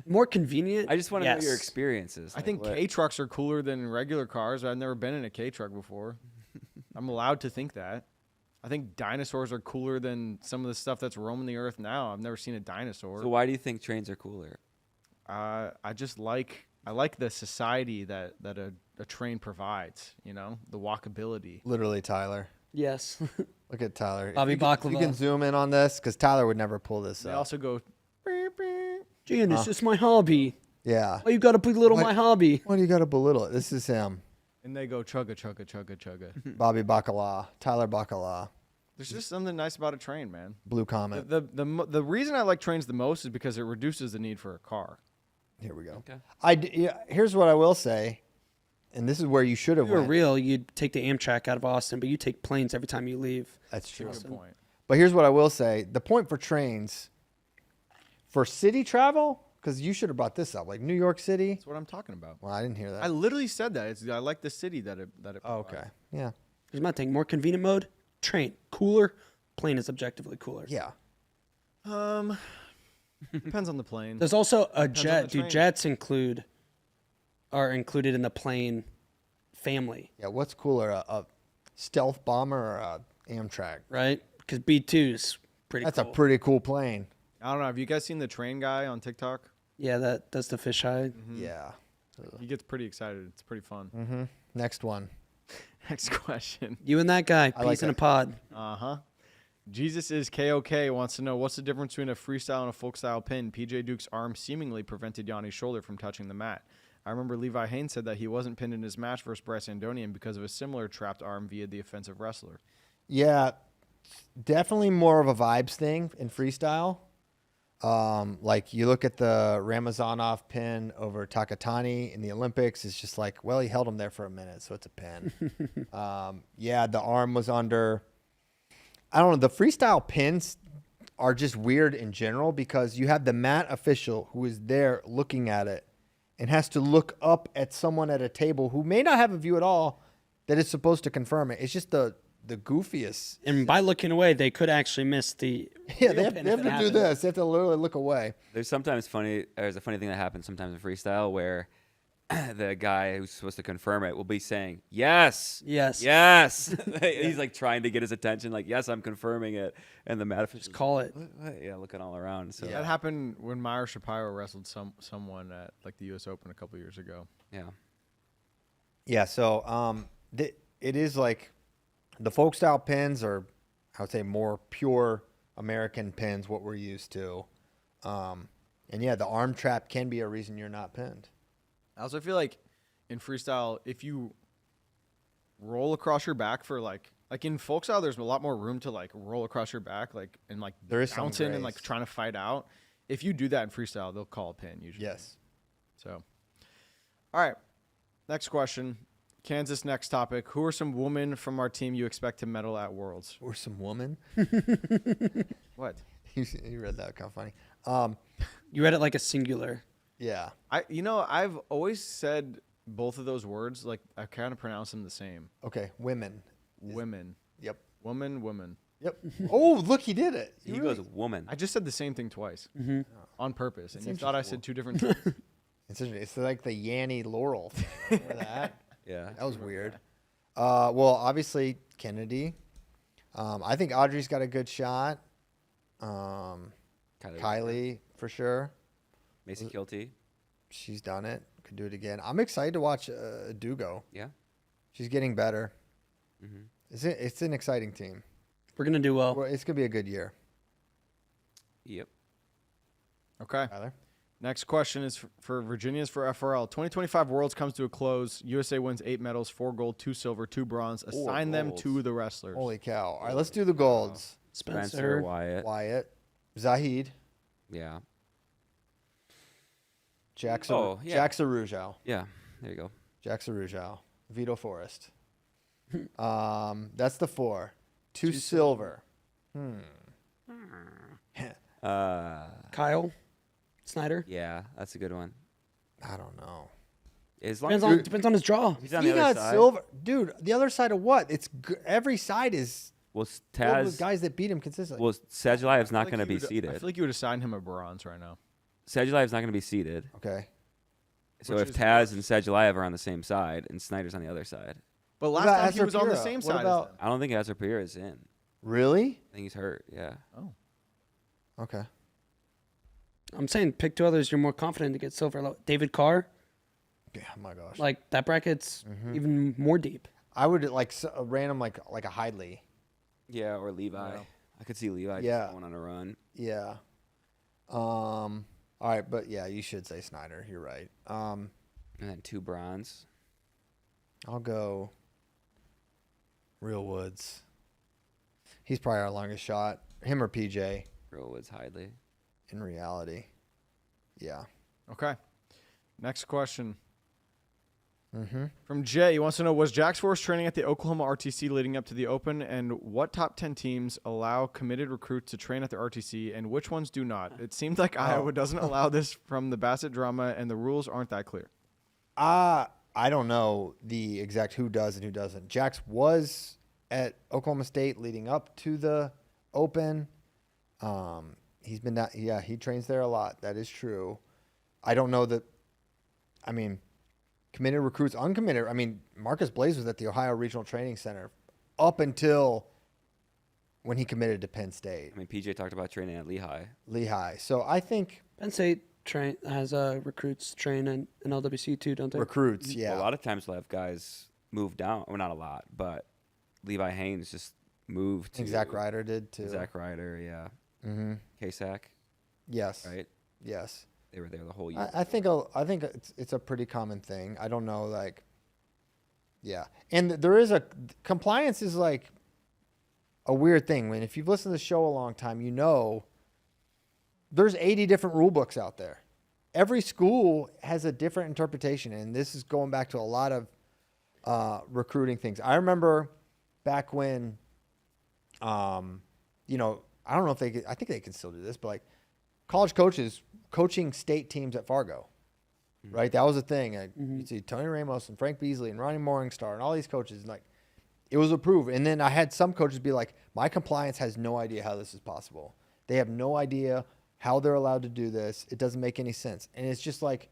More convenient. I just want to know your yes. experiences. I think K trucks are cooler than regular cars. I've never been in a K truck before. I'm allowed to think that. I think dinosaurs are cooler than some of the stuff that's roaming the earth now. I've never seen a dinosaur. So why do you think trains are cooler? I like the society that a train provides. You know, the walkability. Literally, Tyler. Yes. Look at Tyler. Bobby If you Baklava. can zoom in on this because Tyler would never pull this They up. also go. Jan, it's just my hobby. Yeah. Why you got to belittle What? my hobby? Why do you got to belittle it? This is him. And they go chugga chugga chugga chugga. Bobby Bacala. Tyler Bacala. There's just something nice about a train, man. Blue Comet. The reason I like trains the most is because it reduces the need for a car. Here we go. Okay. Here's what I will say, and this is where you should have If you were went. real, you'd take the Amtrak out of Austin, but you take planes every time you leave. That's true. Good point. But here's what I will say. The point for trains, for city travel, because you should have brought this up, like New York City. That's what I'm talking about. Well, I didn't hear that. I literally said that. I like the city that it. Oh, okay. Yeah. Here's my thing. More convenient mode, train. Cooler, plane is objectively cooler. Yeah. Depends on the plane. There's also a Depends on jet. the Do train. jets are included in the plane family, Yeah. What's cooler, a stealth bomber or a Amtrak? right? Because B2's pretty That's cool. a pretty cool plane. I don't know. Have you guys seen the train guy on TikTok? Yeah, that's the fisheye. Yeah. He gets pretty excited. It's pretty fun. Next one. Next question. You and that guy, I like peace in a that. pod. Jesus is KOK wants to know what's the difference between a freestyle and a folk style pin. PJ Duke's arm seemingly prevented Yanni's shoulder from touching the mat. I remember Levi Haynes said that he wasn't pinned in his match versus Bryce Andonian because of a similar trapped arm via the offensive wrestler. Yeah. Definitely more of a vibes thing in freestyle. Like you look at the Ramazanov pin over Takatani in the Olympics, it's just like, well, he held him there for a minute, so it's a pin. Yeah, the arm was under. I don't know. The freestyle pins are just weird in general because you have the mat official who is there looking at it and has to look up at someone at a table who may not have a view at all that is supposed to confirm it. It's just the goofiest. And by looking away, they could actually miss the. Yeah, real they have pin to if it do happened. this. They have to literally look away. There's a funny thing that happens sometimes in freestyle where the guy who's supposed to confirm it will be saying, yes, Yes. yes. He's like trying to get his attention, like, yes, I'm confirming it. And the mat official, Call it. yeah, looking all around. So, That happened when Myra Shapiro wrestled someone at like the U.S. Open a couple years ago. yeah. Yeah, so it is like the folk style pins are, I would say, more pure American pins, what we're used to. And yeah, the arm trap can be a reason you're not pinned. I also feel like in freestyle, if you roll across your back for like in folk style, there's a lot more room to like roll across your back, like and like There is some bouncing and like grace. trying to fight out. If you do that in freestyle, they'll call a pin usually. Yes. So, all right. Next question. Kansas, next topic. Who are some women from our team you expect to medal at Worlds? Or some woman. What? You read that, kind of funny. You read it like a singular. Yeah. I've always said both of those words, like I kind of pronounce them the same. Okay, women. Women. Yep. Woman. Yep. Oh, look, he did it. He goes, woman. I just said the same thing twice on purpose, and you thought I said two different things. It's interesting. It's like the Yanni Laurel. Remember that? Yeah. That was weird. Well, obviously Kennedy. I think Audrey's got a good shot. Kylie for sure. Mason Kilty. She's done it. Could do it again. I'm excited to watch Dugo. Yeah. She's getting better. Mm-hmm. It's an exciting team. We're gonna do well. Well, it's gonna be a good year. Yep. Okay. Tyler. Next question is for Virginia's for FRL. 2025 Worlds comes to a close. USA wins 8 medals, 4 gold, 2 silver, 2 bronze. Assign them golds. to the wrestlers. Holy cow! All right, let's do the golds. Spencer Wyatt. Wyatt, Zahid, Yeah. Jack Oh, yeah. Jack Sarujo, Yeah. There you go. Jack Sarujo, Vito Forrest. That's the 4. 2 silver. Kyle Snyder. Yeah, that's a good one. I don't know. As long as Depends on his draw. he's on He the other got side. silver, dude. The other side of what? Every side is Well, filled with Taz. guys that beat him consistently. Well, Sadulayev's not I going to be I seated. feel like you would assign him a bronze right now. Sadulayev's not going to be seated. Okay. So Which if is Taz and Sadulayev are on the same side and Snyder's on the other side, But last about time he Azar was on the Pira? same What side about- as them. I don't think Azarpir is in. Really? I think he's hurt. Yeah. Okay. I'm saying pick 2 others you're more confident to get silver. David Carr. Yeah, my gosh. Like that bracket's even more deep. I would like a random like a Hidley. Yeah, or Levi. Yeah. I could see Levi Yeah. just going on a run. Yeah. All right, but yeah, you should say Snyder. You're right. And then 2 bronze. I'll go Real Woods. He's probably our longest shot. Him or PJ Real Woods Hidley. in reality. Yeah. Okay. Next question. Mm-hmm. From Jay, he wants to know, was Jax Force training at the Oklahoma RTC leading up to the Open, and what top 10 teams allow committed recruits to train at the RTC, and which ones do not? It seems like Iowa doesn't allow this from the Bassett drama, and the rules aren't that clear. I don't know the exact who does and who doesn't. Jax was at Oklahoma State leading up to the Open. He's been down, yeah, he trains there a lot. That is true. I don't know that. I mean, committed recruits, uncommitted. I mean, Marcus Blaze was at the Ohio Regional Training Center up until when he committed to Penn State. I mean, PJ talked about training at Lehigh. So I think Penn State has recruits train in LWC too, don't they? recruits, yeah. A lot of times we'll have guys move down. Well, not a lot, but Levi Haynes just moved to. And Zach Ryder did too. Zach Ryder, yeah. Mm-hmm. K-Sac, Yes. right? Yes. They were there the whole year. I think it's a pretty common thing. I don't know, like, yeah. And there is compliance is like a weird thing. When if you've listened to the show a long time, you know there's 80 different rule books out there. Every school has a different interpretation, and this is going back to a lot of recruiting things. I remember back when, you know, I don't know if they could, I think they can still do this, but like college coaches coaching state teams at Fargo, right? That was a thing. You see Tony Ramos and Frank Beasley and Ronnie Morningstar and all these coaches, and like it was approved. And then I had some coaches be like, my compliance has no idea how this is possible. They have no idea how they're allowed to do this. It doesn't make any sense. And it's just like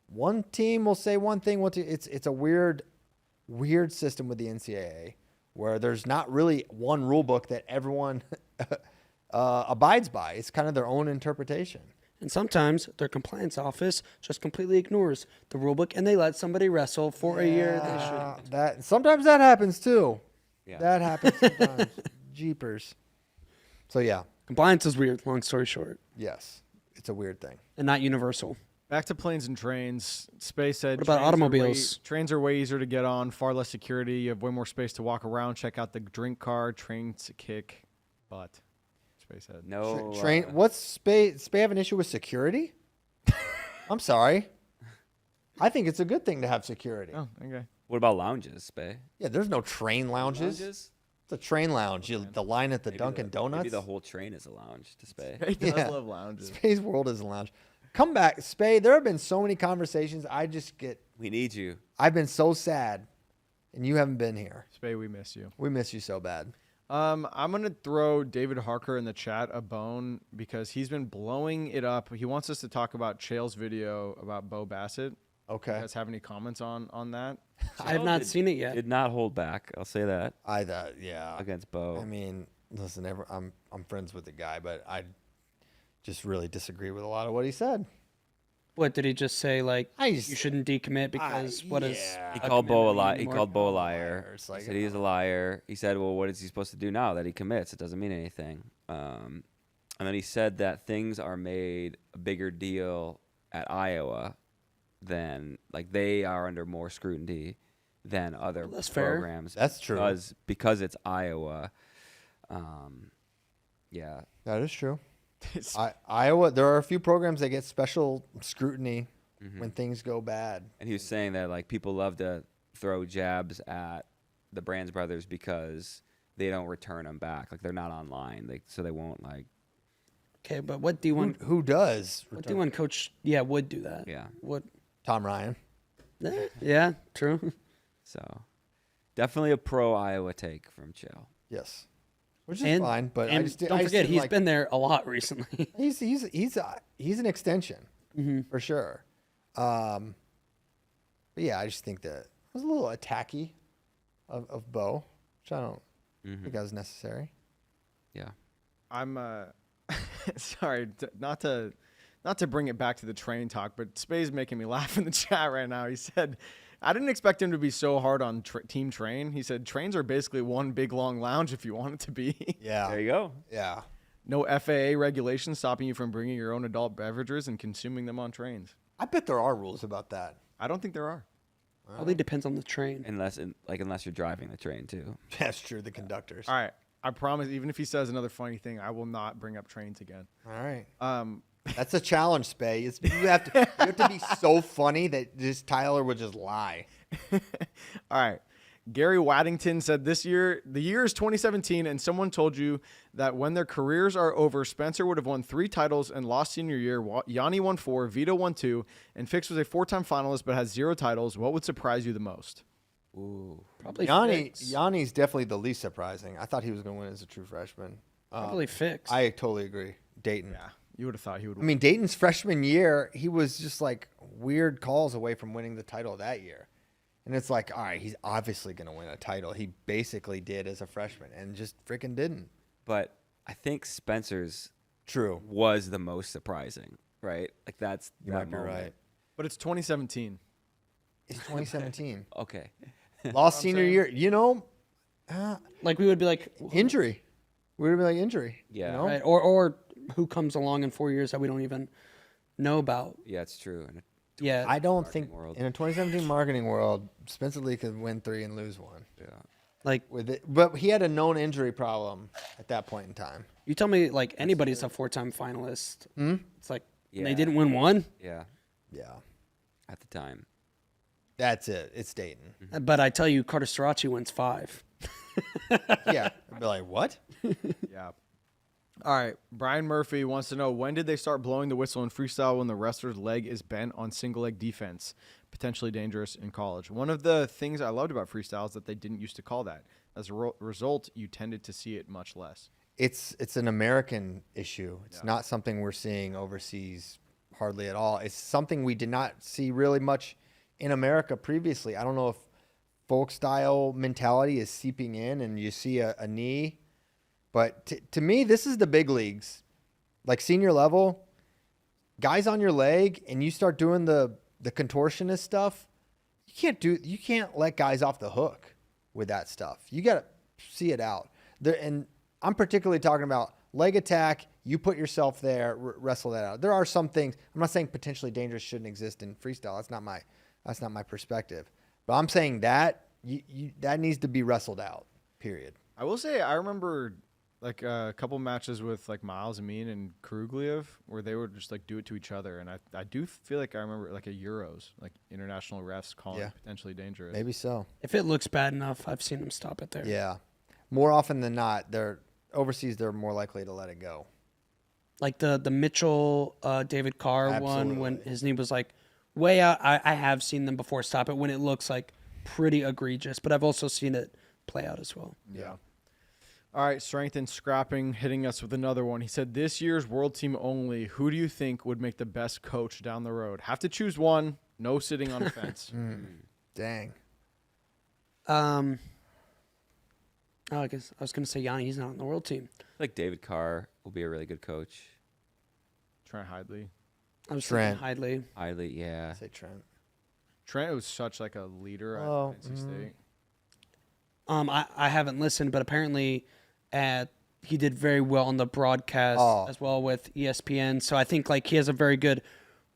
one team will say one thing. It's a weird system with the NCAA where there's not really one rule book that everyone abides by. It's kind of their own interpretation. And sometimes their compliance office just completely ignores the rule book and they let somebody wrestle for a year. They shouldn't. Sometimes that happens too. Yeah. That happens sometimes. Jeepers. So yeah, Compliance is weird, long story short, yes, it's a weird thing. and not universal. Back to planes and trains. Space said, What about trains are automobiles? Trains are way easier to get on, far less security. You have way more space to walk around. Check out the drink car. Trains kick butt. Space said. No. Train. What's Spay have an issue with security? I'm sorry. I think it's a good thing to have security. Oh, okay. What about lounges, Spay? Yeah, there's no train lounges. It's a train lounge. The line at the Dunkin' Donuts. Maybe the whole train is a lounge to Spay. He does Yeah. love lounges. Space World is a lounge. Come back, Spay. There have been so many conversations. We need you. I've been so sad, and you haven't been here. Spay, we miss you. We miss you so bad. I'm gonna throw David Harker in the chat a bone because he's been blowing it up. He wants us to talk about Chael's video about Bo Bassett. Okay. You guys have any comments on that? I have not seen it yet. Did not hold back. I'll say that Yeah. against Bo. I mean, listen, I'm friends with the guy, but I just really disagree with a lot of what he said. What did he just say? Like you shouldn't decommit because what is? yeah. He a called Bo a commitment liar. He anymore? called Bo a liar. It's like, He said he's a liar. He said, well, what is he supposed to do now that he commits? It doesn't mean anything. And then he said that things are made a bigger deal at Iowa than, like, they are under more scrutiny than other That's fair. programs. That's true. Because it's Iowa. Yeah. That is true. Iowa, there are a few programs that get special scrutiny when things go bad. And he was saying that, like, people love to throw jabs at the Brands brothers because they don't return them back. Like, they're not online, so they won't, like. Okay, but what D1? Who does? What D1 coach? Yeah, would do that. Yeah. What? Tom Ryan. Yeah, true. So, definitely a pro Iowa take from Chael. Yes. Which is fine, but and I just don't forget he's been there a lot recently. He's an extension for sure. But yeah, I just think that it was a little attacky of Bo, which I don't I think that was necessary. Yeah. I'm sorry, not to bring it back to the train talk, but Spade's making me laugh in the chat right now. He said, I didn't expect him to be so hard on Team Train. He said, trains are basically one big long lounge if you want it to be. Yeah. There you go. Yeah. No FAA regulations stopping you from bringing your own adult beverages and consuming them on trains. I bet there are rules about that. I don't think there are. Probably depends on the train. Unless you're driving the train too. That's true. The conductors. All right. I promise, even if he says another funny thing, I will not bring up trains again. All right. That's a challenge, Spay. You have to be so funny that just Tyler would just lie. All right. Gary Waddington said the year is 2017, and someone told you that when their careers are over, Spencer would have won 3 titles and lost senior year. Yanni won 4, Vito won 2, and Fix was a 4-time finalist but has 0 titles. What would surprise you the most? Ooh. Probably Fix. Yanni's definitely the least surprising. I thought he was going to win as a true freshman. Probably Fix. I totally agree. Dayton. Yeah, you would have thought he would I win. mean, Dayton's freshman year, he was just like weird calls away from winning the title that year. And it's like, all right, he's obviously going to win a title. He basically did as a freshman and just freaking didn't. But I think Spencer's True. was the most surprising, right? Like that's You that might be moment. right. But it's 2017. It's 2017. Okay. Lost senior saying? year. You know, Like we would be like injury. We would be like injury. Yeah. You know? right? Or who comes along in 4 years that we don't even know about. Yeah, it's true. And Yeah. I don't Marketing think world. in a 2017 marketing world, Spencer Lee could win 3 and lose 1. yeah. like With it, but he had a known injury problem at that point in time. you tell me like anybody's a 4-time finalist. It's like and they Yeah. didn't win one. Yeah. Yeah, At the time. that's it. It's Dayton. But I tell you, Carter Starocci wins 5. Yeah, I'd be like, what? Yeah. All right. Brian Murphy wants to know, when did they start blowing the whistle in freestyle when the wrestler's leg is bent on single leg defense? Potentially dangerous in college. One of the things I loved about freestyle is that they didn't used to call that. As a result, you tended to see it much less. It's an American issue. It's not something we're seeing overseas hardly at all. It's something we did not see really much in America previously. I don't know if folk style mentality is seeping in and you see a knee. But to me, this is the big leagues. Like senior level, guys on your leg and you start doing the contortionist stuff, you can't let guys off the hook with that stuff. You got to see it out. And I'm particularly talking about leg attack. You put yourself there, wrestle that out. There are some things. I'm not saying potentially dangerous shouldn't exist in freestyle. That's not my perspective. But I'm saying that that needs to be wrestled out. Period. I will say I remember like a couple matches with like Miles Amin and Krugliev where they would just like do it to each other. And I do feel like I remember like a Euros, like international refs calling it potentially dangerous. Maybe so. If it looks bad enough, I've seen them stop it there. Yeah. More often than not, they're more likely to let it go. Like the Mitchell David Carr one when Absolutely. his knee was like way out. I have seen them before stop it when it looks like pretty egregious, but I've also seen it play out as well. Yeah. All right, Strength and Scrapping hitting us with another one. He said, this year's world team only, who do you think would make the best coach down the road? Have to choose one. No sitting on the fence. Dang. I guess I was going to say Yanni. He's not on the world team. I feel like David Carr will be a really good coach. Trent Hidley. I was Trent. thinking Hidley. Highly, yeah. Say Trent. Trent was such like a leader at Oh, NC State. I haven't listened, but apparently he did very well on the broadcast as well with ESPN. So I think like he has a very good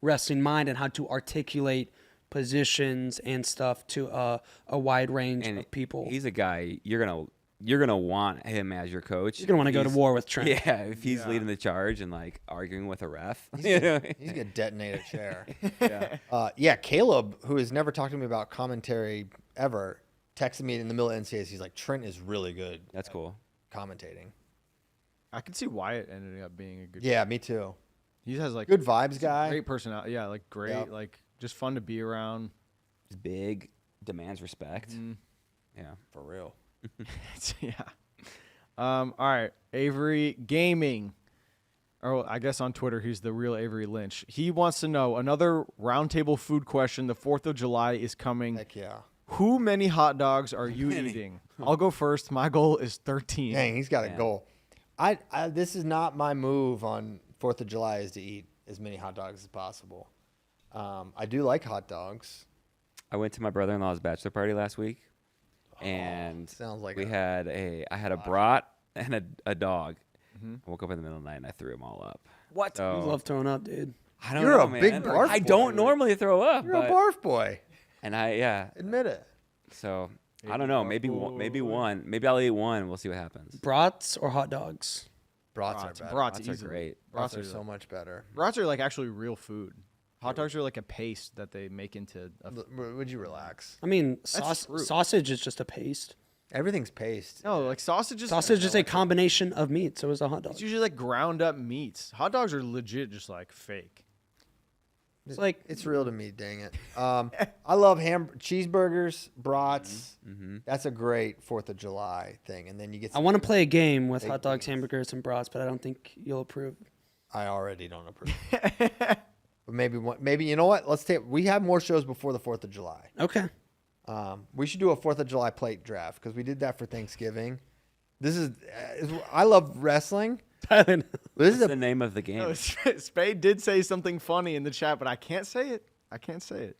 wrestling mind and how to articulate positions and stuff to a wide range of people. He's a guy you're gonna want him as your coach. You're gonna want to go to war with Trent. Yeah, if he's leading the charge and like arguing with a ref. He's gonna detonate a chair. Yeah. Caleb, who has never talked to me about commentary ever, texted me in the middle of NCAAs. He's like, Trent is really good That's cool. commentating. I could see Wyatt ending up being a good Yeah, me too. He has like Good vibes guy. great personality. Yeah, like great, Yep. like just fun to be around. He's big, demands respect. Yeah. For real. Yeah. All right. Avery Gaming. Or I guess on Twitter, he's the real Avery Lynch. He wants to know another roundtable food question. The 4th of July is coming. Heck yeah. Who many hot dogs are you eating? I'll go first. My goal is 13. Dang, he's got a Yeah. goal. This is not my move on 4th of July is to eat as many hot dogs as possible. I do like hot dogs. I went to my brother-in-law's bachelor party last week, and sounds like I had a brat and a dog. I woke up in the middle of the night and I threw them all up. What? So, You love throwing up, dude. I don't You're know, a big man. barf I boy. don't normally throw up. You're a but- barf boy. And yeah. Admit it. So I Big don't know. barf Maybe boy. one. Maybe I'll eat one. We'll see what happens. Brats or hot dogs? Brats are Brats. better. Brats Brats are easily. great. Brats are the- so much better. Brats are like actually real food. Hot dogs are like a paste that they make into a Would you relax? I mean, true. sausage is just a paste. Everything's paste. No, like sausages. Sausage is a combination of meat, so is a hot dog. It's usually like ground up meats. Hot dogs are legit just like fake. It's like It's real to me, dang it. I love cheeseburgers, brats. That's a great 4th of July thing. And then you get I want to play a game with Baked hot dogs, beans. hamburgers, and brats, but I don't think you'll approve. I already don't approve. But maybe you know what? We have more shows before the 4th of July. Okay. We should do a 4th of July plate draft because we did that for Thanksgiving. I love wrestling. Tyler, This What's is the name of the game? No, Spade did say something funny in the chat, but I can't say it. I can't say it.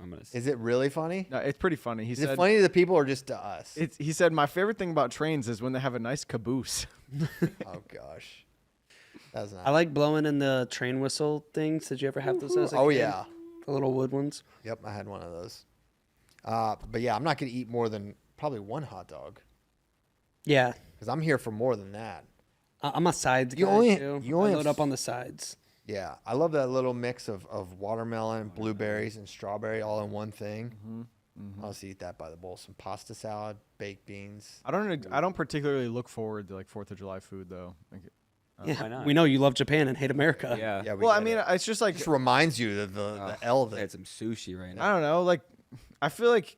I'm gonna. Is it really funny? No, it's pretty funny. He Is said it funny to the people or just to us? He said my favorite thing about trains is when they have a nice caboose. Oh gosh, that's not. I like blowing in the train whistle things. Did you ever have those as a Oh kid? yeah. The little wood ones. Yep, I had one of those. But yeah, I'm not gonna eat more than probably one hot dog Yeah. because I'm here for more than that. I'm a sides You guy, only- too. you only I have load up on the sides. Yeah, I love that little mix of watermelon, blueberries, and strawberry all in one thing. I'll just eat that by the bowl. Some pasta salad, baked beans. I don't particularly look forward to like 4th of July food though. Like, why Yeah. not? We know you love Japan and hate America. Yeah. Yeah, we well, I get mean, it. it's just like Just reminds you of the L I that had some sushi right now. I don't know. Like I feel like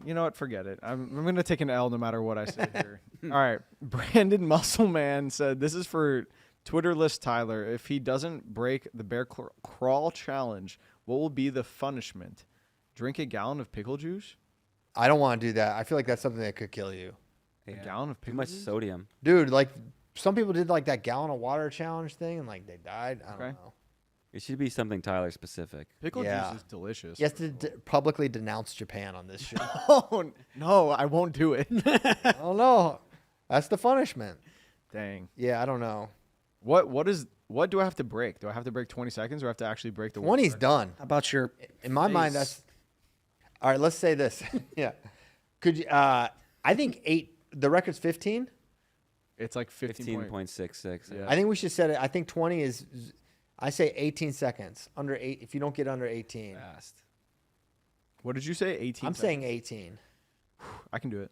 you know what? Forget it. I'm gonna take an L no matter what I say here. All right, Brandon Muscleman said this is for Twitterless Tyler. If he doesn't break the bear crawl challenge, what will be the punishment? Drink a gallon of pickle juice? I don't want to do that. I feel like that's something that could kill you, Yeah. A gallon of Too pickle much juice? sodium. dude. Like some people did like that gallon of water challenge thing, and like they died. I don't Okay. know. It should be something Tyler specific. Pickle Yeah. juice is delicious. You have to publicly denounce Japan on this show. Oh no, I won't do it. Oh no, that's the punishment. Dang. Yeah, I don't know. What do I have to break? Do I have to break 20 seconds or have to actually break the 20's done. How about your In my mind, face? that's all right. Let's say this. Yeah, could you? I think 8. The record's 15. It's like 15 15.66. Yeah. I think we should set it. I think 20 is. I say 18 seconds. Under 8. If you don't get under 18, Fast. What did you say? 18. I'm saying 18. I can do it.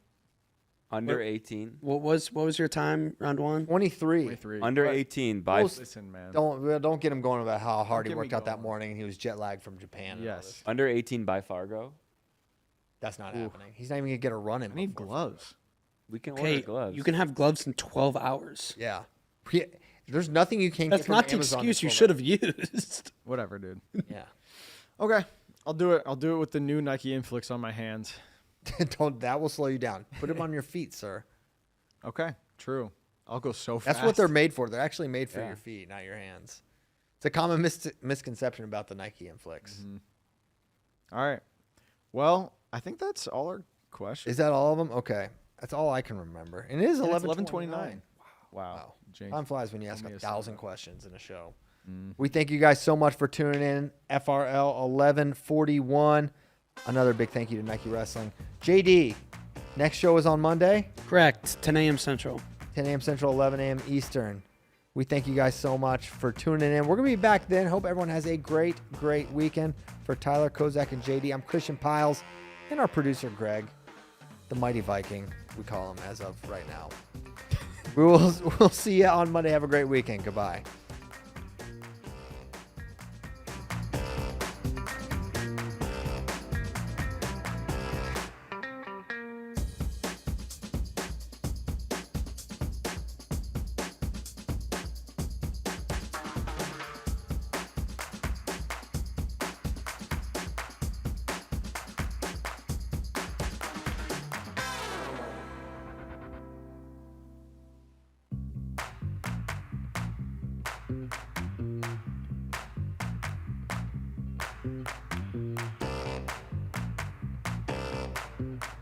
Under 18. what was your time round one? 23. 23. Under But 18 by most- Listen, man. Don't get him going about how hard he get me worked out that going. morning and he was jet lagged from Japan. and all Yes. this. under 18 by Fargo. That's not happening. He's not even gonna get a run in. I need before- gloves. We can Okay, order gloves. you can have gloves in 12 hours. Yeah. There's nothing you can't. That's get from not the Amazon in excuse you 12 should have used. Whatever, dude. hours. Yeah. Okay. I'll do it. I'll do it with the new Nike Inflix on my hands. Don't. That will slow you down. Put them on your feet, sir. Okay. True. I'll go so fast. That's what they're made for. They're actually made for Yeah. your feet, not your hands. It's a common misconception about the Nike Inflix. All right. Well, I think that's all our questions. Is that all of them? Okay. That's all I can remember. And it is And it's 11:29. Wow. James. Time flies when you ask Only a 1,000 second. questions in a show. We thank you guys so much for tuning in. FRL 1141. Another big thank you to Nike Wrestling. JD, next show is on Monday, Correct. 10 a.m. Central. 10 a.m. Central, 11 a.m. Eastern. We thank you guys so much for tuning in. We're going to be back then. Hope everyone has a great, great weekend. For Tyler, Kozak, and JD, I'm Christian Piles and our producer, Greg, the Mighty Viking, we call him as of right now. We'll see you on Monday. Have a great weekend. Goodbye. Bye.